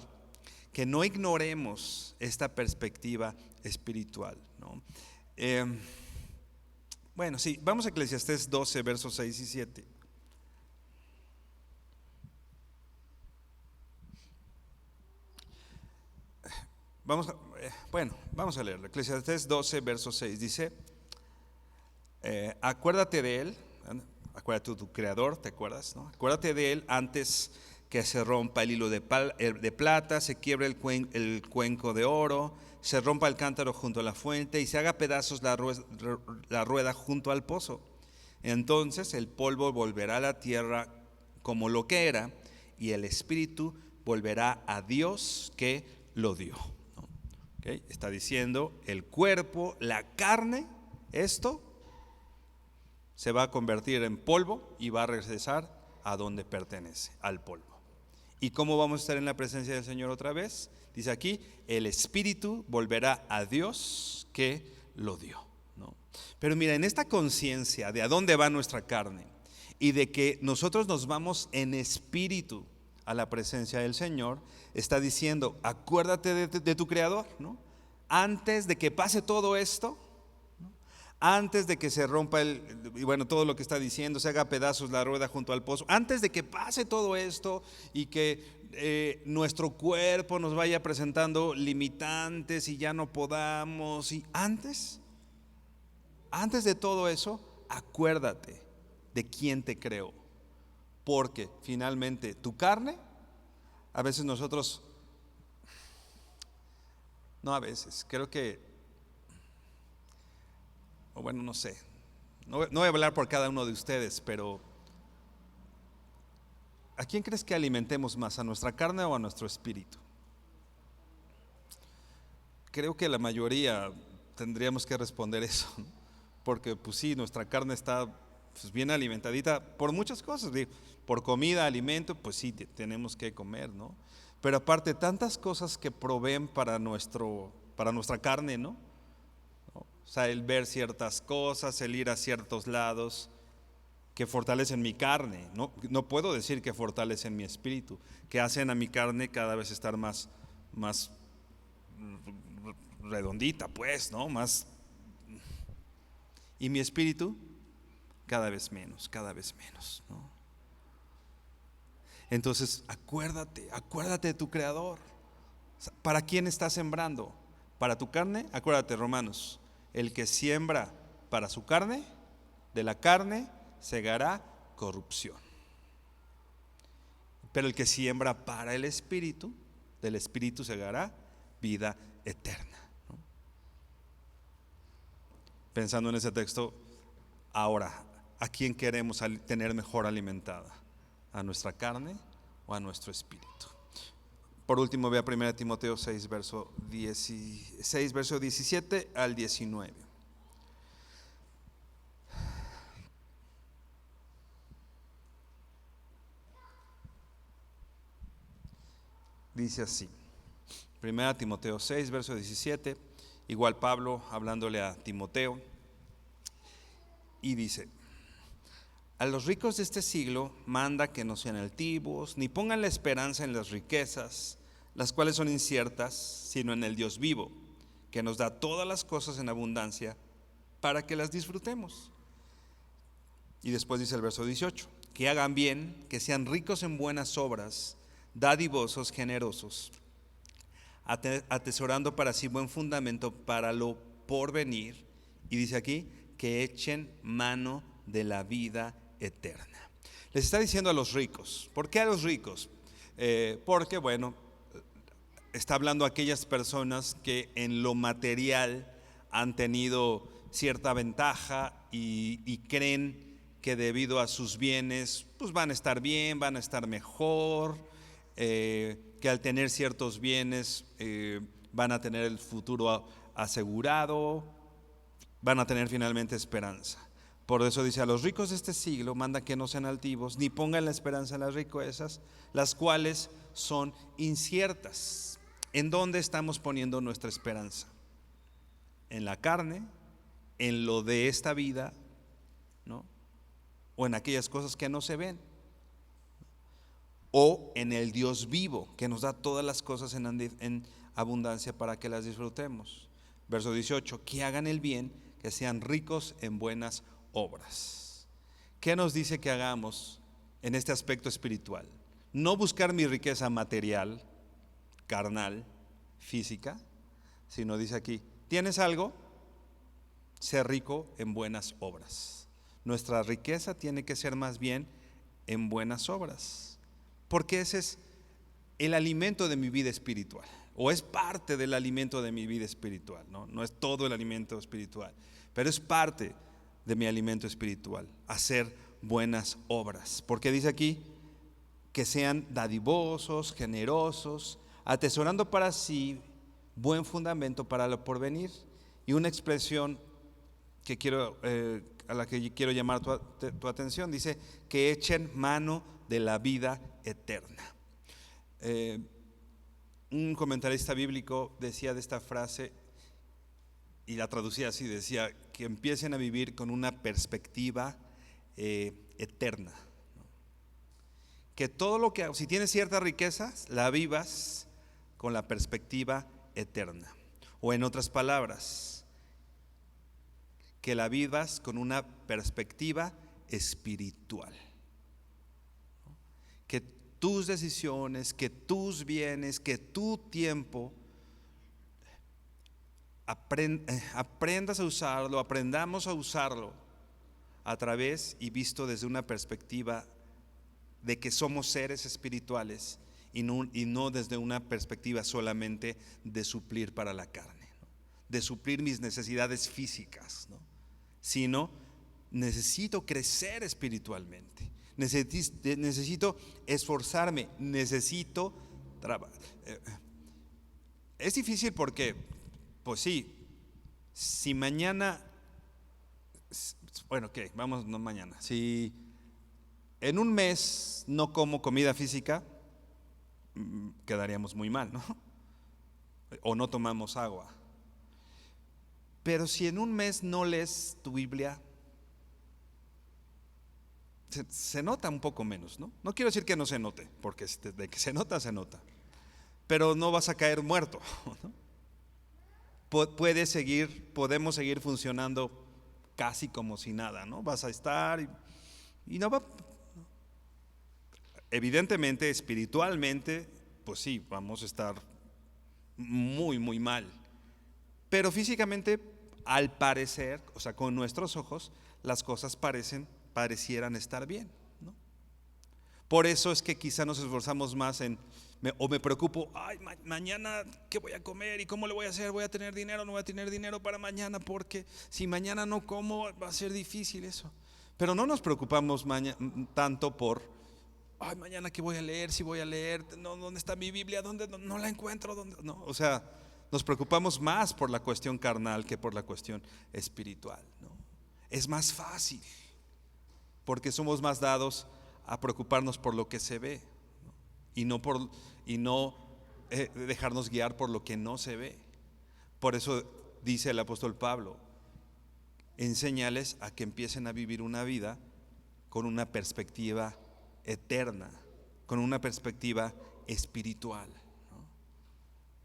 [SPEAKER 1] que no ignoremos esta perspectiva espiritual, ¿no? Bueno, sí, vamos a Eclesiastés 12, versos 6 y 7. Vamos a leerlo. Eclesiastés 12, verso 6 dice: acuérdate de él, acuérdate de tu creador, ¿te acuerdas, no? Acuérdate de él antes que se rompa el hilo de plata, se quiebre el cuenco de oro, se rompa el cántaro junto a la fuente y se haga pedazos la rueda junto al pozo. Entonces el polvo volverá a la tierra como lo que era, y el espíritu volverá a Dios que lo dio. ¿Okay? Está diciendo el cuerpo, la carne, esto se va a convertir en polvo y va a regresar a donde pertenece, al polvo. ¿Y cómo vamos a estar en la presencia del Señor otra vez? Dice aquí, el espíritu volverá a Dios que lo dio, ¿no? Pero mira, en esta conciencia de a dónde va nuestra carne y de que nosotros nos vamos en espíritu a la presencia del Señor, está diciendo, acuérdate de tu creador, ¿no? Antes de que pase todo esto, ¿no? Antes de que se rompa todo lo que está diciendo, se haga pedazos la rueda junto al pozo, antes de que pase todo esto y que nuestro cuerpo nos vaya presentando limitantes y ya no podamos, y antes de todo eso, acuérdate de quién te creó. Porque finalmente tu carne, a veces nosotros, no a veces, creo que, o bueno, no sé, no voy a hablar por cada uno de ustedes, pero ¿a quién crees que alimentemos más? ¿A nuestra carne o a nuestro espíritu? Creo que la mayoría tendríamos que responder eso, ¿no? Porque pues sí, nuestra carne está pues bien alimentadita por muchas cosas, por comida, alimento, pues sí, tenemos que comer, ¿no? Pero aparte tantas cosas que proveen para nuestra carne, ¿no? O sea, el ver ciertas cosas, el ir a ciertos lados que fortalecen mi carne, no puedo decir que fortalecen mi espíritu, que hacen a mi carne cada vez estar más redondita, pues, ¿no? Más, y mi espíritu cada vez menos, ¿no? Entonces, acuérdate de tu creador. ¿Para quién estás sembrando? ¿Para tu carne? Acuérdate, Romanos, el que siembra para su carne, de la carne segará corrupción. Pero el que siembra para el espíritu, del espíritu segará vida eterna, ¿no? Pensando en ese texto, ahora, ¿a quién queremos tener mejor alimentada? ¿A nuestra carne o a nuestro espíritu? Por último, ve a 1 Timoteo 6, verso 17 al 19. Dice así, 1 Timoteo 6, verso 17, igual Pablo hablándole a Timoteo, y dice: a los ricos de este siglo manda que no sean altivos, ni pongan la esperanza en las riquezas, las cuales son inciertas, sino en el Dios vivo, que nos da todas las cosas en abundancia para que las disfrutemos. Y después dice el verso 18, que hagan bien, que sean ricos en buenas obras, dadivosos, generosos, atesorando para sí buen fundamento para lo porvenir. Y dice aquí, que echen mano de la vida eterna. Les está diciendo a los ricos. ¿Por qué a los ricos? Porque bueno, está hablando a aquellas personas que en lo material han tenido cierta ventaja y creen que debido a sus bienes pues van a estar bien, van a estar mejor, que al tener ciertos bienes van a tener el futuro asegurado, van a tener finalmente esperanza. Por eso dice, a los ricos de este siglo manda que no sean altivos, ni pongan la esperanza en las riquezas, las cuales son inciertas. ¿En dónde estamos poniendo nuestra esperanza? ¿En la carne? ¿En lo de esta vida? ¿No? ¿O en aquellas cosas que no se ven? ¿O en el Dios vivo, que nos da todas las cosas en abundancia para que las disfrutemos? Verso 18, que hagan el bien, que sean ricos en buenas obras. ¿Qué nos dice que hagamos en este aspecto espiritual? No buscar mi riqueza material, carnal, física, sino dice aquí, ¿tienes algo? Sé rico en buenas obras. Nuestra riqueza tiene que ser más bien en buenas obras, porque ese es el alimento de mi vida espiritual, o es parte del alimento de mi vida espiritual, no es todo el alimento espiritual, pero es parte de mi alimento espiritual, hacer buenas obras, porque dice aquí que sean dadivosos, generosos, atesorando para sí buen fundamento para lo porvenir. Y una expresión que a la que quiero llamar tu atención, dice que echen mano de la vida eterna. Un comentarista bíblico decía de esta frase, y la traducía así, decía que empiecen a vivir con una perspectiva eterna. Que todo lo que, si tienes ciertas riquezas, la vivas con la perspectiva eterna. O en otras palabras, que la vivas con una perspectiva espiritual. Que tus decisiones, que tus bienes, que tu tiempo aprendas a usarlo, aprendamos a usarlo a través y visto desde una perspectiva de que somos seres espirituales y no desde una perspectiva solamente de suplir para la carne, ¿no? De suplir mis necesidades físicas, ¿no? Sino necesito crecer espiritualmente, necesito esforzarme, necesito trabajar. Es difícil porque, pues sí, si mañana, bueno, ok, vamos, no mañana, si en un mes no como comida física, quedaríamos muy mal, ¿no? O no tomamos agua. Pero si en un mes no lees tu Biblia, se nota un poco menos, ¿no? No quiero decir que no se note, porque de que se nota, pero no vas a caer muerto, ¿no? Podemos seguir funcionando casi como si nada, ¿no? Vas a estar y no va. Evidentemente, espiritualmente, pues sí, vamos a estar muy, muy mal. Pero físicamente, al parecer, o sea, con nuestros ojos, las cosas parecieran estar bien, ¿no? Por eso es que quizá nos esforzamos más o me preocupo, ay, mañana ¿qué voy a comer? ¿Y cómo le voy a hacer? ¿Voy a tener dinero? ¿No voy a tener dinero para mañana? Porque si mañana no como, va a ser difícil eso. Pero no nos preocupamos tanto por, ay, mañana qué voy a leer, si voy a leer, no, ¿dónde está mi Biblia? ¿Dónde? No la encuentro, ¿dónde? No, o sea, nos preocupamos más por la cuestión carnal que por la cuestión espiritual, ¿no? Es más fácil, porque somos más dados a preocuparnos por lo que se ve, ¿no? y no dejarnos guiar por lo que no se ve. Por eso dice el apóstol Pablo, enséñales a que empiecen a vivir una vida con una perspectiva eterna, con una perspectiva espiritual, ¿no?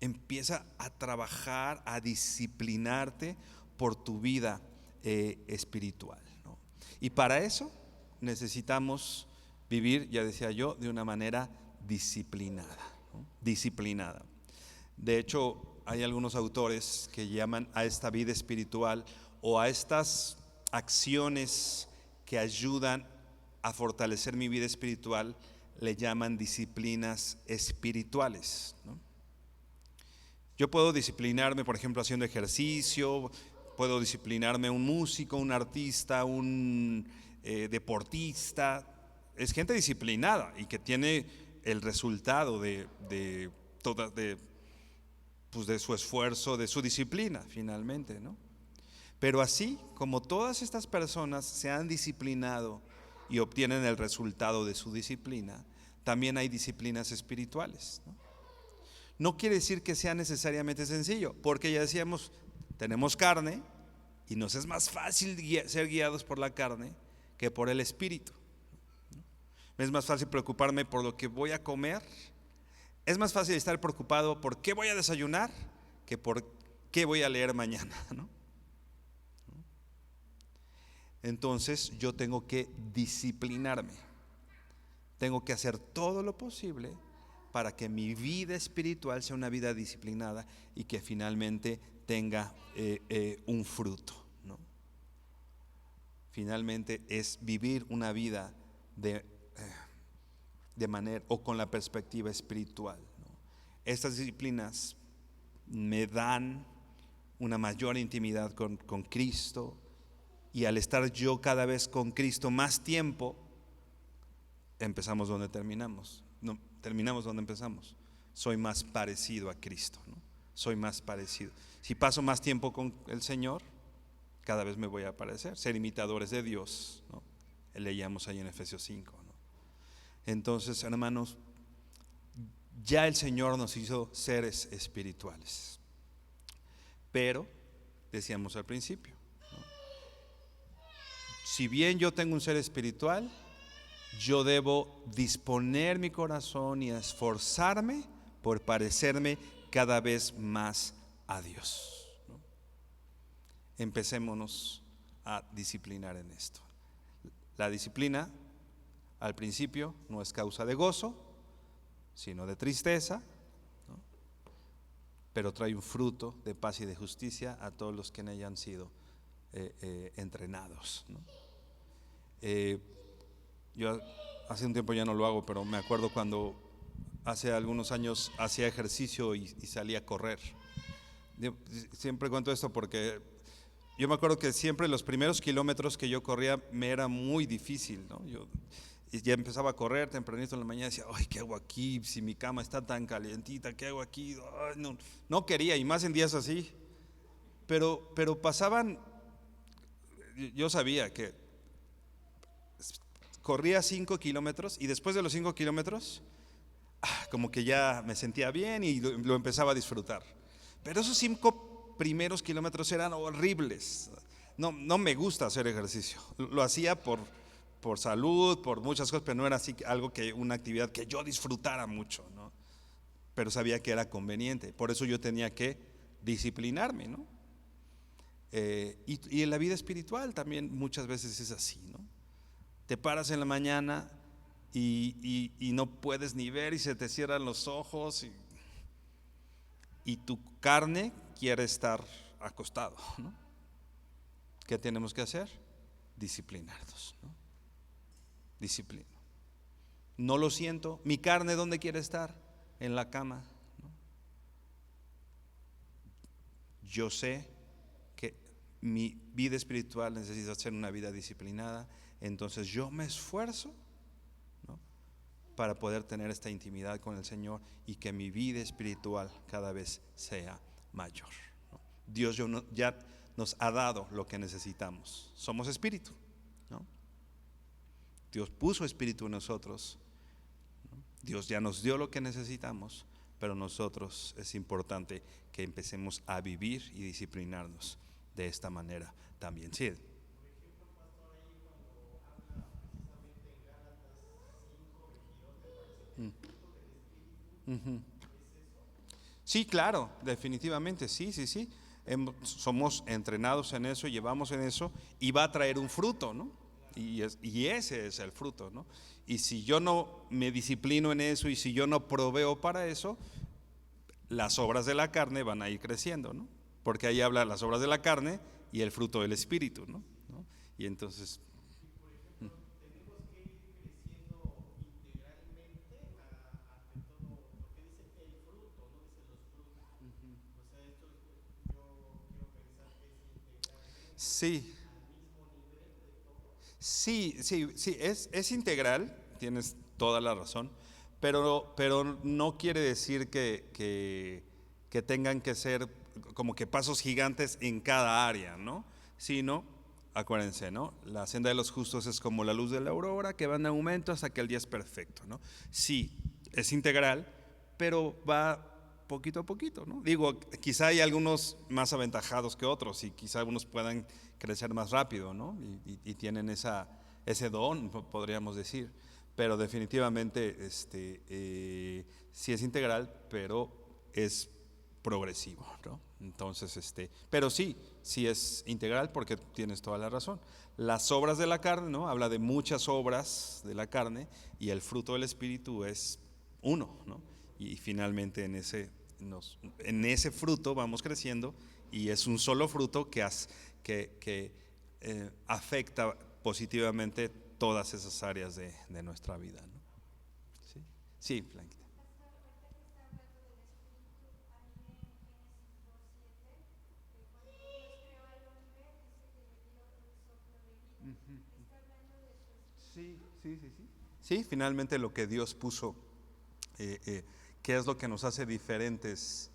[SPEAKER 1] empieza a trabajar, a disciplinarte por tu vida espiritual, ¿no? Y para eso necesitamos vivir, ya decía yo, de una manera disciplinada, ¿no? Disciplinada. De hecho, hay algunos autores que llaman a esta vida espiritual o a estas acciones que ayudan a fortalecer mi vida espiritual, le llaman disciplinas espirituales, ¿no? Yo puedo disciplinarme, por ejemplo, haciendo ejercicio, puedo disciplinarme un músico, un artista, un deportista. Es gente disciplinada y que tiene el resultado pues de su esfuerzo, de su disciplina, finalmente, ¿no? Pero así como todas estas personas se han disciplinado y obtienen el resultado de su disciplina, también hay disciplinas espirituales, ¿no? No quiere decir que sea necesariamente sencillo, porque ya decíamos, tenemos carne y nos es más fácil ser guiados por la carne que por el espíritu. Es más fácil preocuparme por lo que voy a comer, es más fácil estar preocupado por qué voy a desayunar que por qué voy a leer mañana, ¿no? Entonces yo tengo que disciplinarme, tengo que hacer todo lo posible para que mi vida espiritual sea una vida disciplinada y que finalmente tenga un fruto, ¿no? Finalmente es vivir una vida de manera o con la perspectiva espiritual, ¿no? Estas disciplinas me dan una mayor intimidad con Cristo, y al estar yo cada vez con Cristo más tiempo, empezamos donde terminamos. No, terminamos donde empezamos. Soy más parecido a Cristo, ¿no? Soy más parecido. Si paso más tiempo con el Señor, cada vez me voy a parecer. Ser imitadores de Dios, ¿no? Leíamos ahí en Efesios 5, ¿no? Entonces, hermanos, ya el Señor nos hizo seres espirituales. Pero, decíamos al principio, ¿no? Si bien yo tengo un ser espiritual, yo debo disponer mi corazón y esforzarme por parecerme cada vez más a Dios, ¿no? Empecémonos a disciplinar en esto. La disciplina al principio no es causa de gozo, sino de tristeza, ¿no? Pero trae un fruto de paz y de justicia a todos los que en ella han sido entrenados, ¿no? Yo hace un tiempo ya no lo hago, pero me acuerdo cuando hace algunos años hacía ejercicio y salía a correr. Yo siempre cuento esto porque yo me acuerdo que siempre los primeros kilómetros que yo corría me era muy difícil, ¿no? Yo ya empezaba a correr tempranito en la mañana y decía, ay, ¿qué hago aquí? Si mi cama está tan calientita, ¿qué hago aquí? Ay, no quería, y más en días así. Pero pasaban, yo sabía que corría 5 kilómetros y después de los 5 kilómetros, como que ya me sentía bien y lo empezaba a disfrutar. Pero esos 5 primeros kilómetros eran horribles. No me gusta hacer ejercicio. Lo hacía por salud, por muchas cosas, pero no era así algo que una actividad que yo disfrutara mucho, ¿no? Pero sabía que era conveniente. Por eso yo tenía que disciplinarme, ¿no? Y en la vida espiritual también muchas veces es así, ¿no? Te paras en la mañana y no puedes ni ver y se te cierran los ojos y tu carne quiere estar acostado, ¿no? ¿Qué tenemos que hacer? Disciplinarnos, ¿no? Disciplina. No lo siento. ¿Mi carne dónde quiere estar? En la cama, ¿no? Yo sé que mi vida espiritual necesita ser una vida disciplinada, entonces yo me esfuerzo, ¿no?, para poder tener esta intimidad con el Señor y que mi vida espiritual cada vez sea mayor, ¿no? Dios ya nos ha dado lo que necesitamos. Somos espíritu, ¿no? Dios puso espíritu en nosotros, ¿no? Dios ya nos dio lo que necesitamos, pero nosotros es importante que empecemos a vivir y disciplinarnos de esta manera también. Sí. Sí, claro, definitivamente, sí, sí, sí. Somos entrenados en eso, llevamos en eso y va a traer un fruto, ¿no? Y ese es el fruto, ¿no? Y si yo no me disciplino en eso y si yo no proveo para eso, las obras de la carne van a ir creciendo, ¿no? Porque ahí habla las obras de la carne y el fruto del espíritu, ¿no? ¿No? Y entonces, sí, sí, sí, sí, es integral, tienes toda la razón, pero no quiere decir que tengan que ser como que pasos gigantes en cada área, ¿no? Sino, acuérdense, ¿no? La senda de los justos es como la luz de la aurora que va en aumento hasta que el día es perfecto, ¿no? Sí, es integral, pero va poquito a poquito, ¿no? Digo, quizá hay algunos más aventajados que otros y quizá algunos puedan crecer más rápido, ¿no? Y tienen ese don, podríamos decir. Pero definitivamente sí es integral, pero es progresivo, ¿no? Entonces, pero sí, sí es integral porque tienes toda la razón. Las obras de la carne, ¿no? Habla de muchas obras de la carne y el fruto del espíritu es uno, ¿no? Y finalmente en ese fruto vamos creciendo y es un solo fruto que afecta positivamente todas esas áreas de nuestra vida, ¿no? Sí, sí, Blanquita. Sí, sí, sí, sí. Sí, finalmente lo que Dios puso, eh, eh, que es lo que nos hace diferentes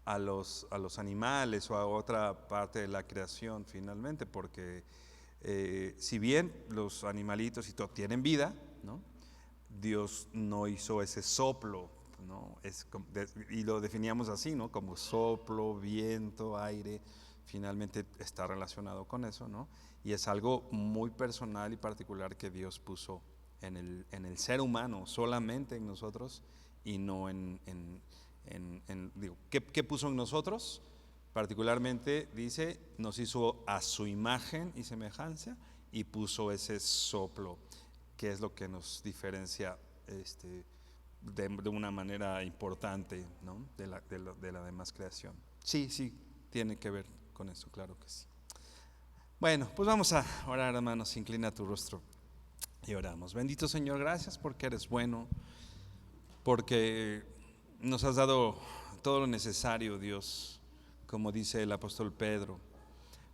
[SPEAKER 1] a los animales o a otra parte de la creación, finalmente, porque si bien los animalitos y todo tienen vida, ¿no? Dios no hizo ese soplo, ¿no? Y lo definíamos así, ¿no? Como soplo, viento, aire, finalmente está relacionado con eso, ¿no? Y es algo muy personal y particular que Dios puso en el ser humano, solamente en nosotros y no digo, ¿qué puso en nosotros? Particularmente dice, nos hizo a su imagen y semejanza y puso ese soplo, que es lo que nos diferencia de una manera importante, ¿no? de la demás creación. Sí, sí, tiene que ver con eso, claro que sí. Bueno, pues vamos a orar, hermanos. Inclina tu rostro y oramos. Bendito Señor, gracias porque eres bueno, porque nos has dado todo lo necesario, Dios, como dice el apóstol Pedro,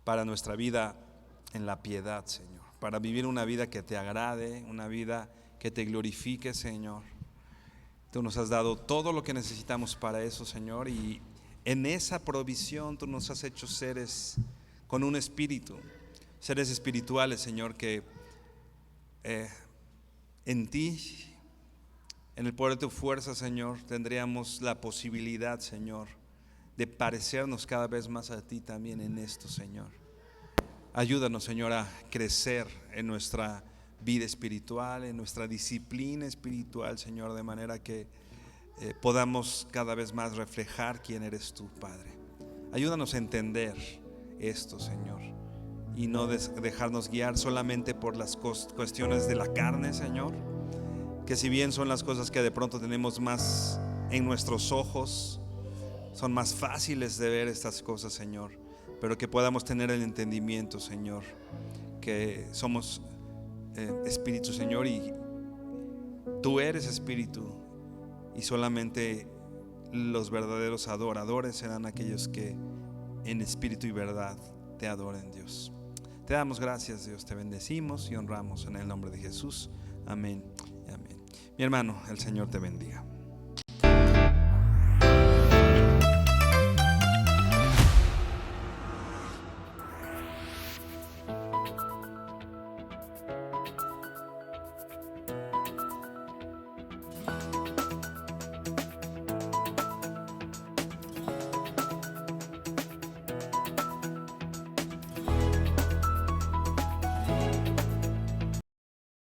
[SPEAKER 1] para nuestra vida en la piedad, Señor, para vivir una vida que te agrade, una vida que te glorifique, Señor. Tú nos has dado todo lo que necesitamos para eso, Señor, y en esa provisión tú nos has hecho seres con un espíritu, seres espirituales, Señor, que en ti, en el poder de tu fuerza, Señor, tendríamos la posibilidad, Señor, de parecernos cada vez más a ti también en esto, Señor. Ayúdanos, Señor, a crecer en nuestra vida espiritual, en nuestra disciplina espiritual, Señor, de manera que podamos cada vez más reflejar quién eres tú, Padre. Ayúdanos a entender esto, Señor, y no dejarnos guiar solamente por las cuestiones de la carne, Señor, que si bien son las cosas que de pronto tenemos más en nuestros ojos, son más fáciles de ver estas cosas, Señor, pero que podamos tener el entendimiento, Señor, que somos espíritu, Señor, y tú eres espíritu, y solamente los verdaderos adoradores serán aquellos que en espíritu y verdad te adoren, Dios. Te damos gracias, Dios, te bendecimos y honramos en el nombre de Jesús. Amén y amén. Mi hermano, el Señor te bendiga.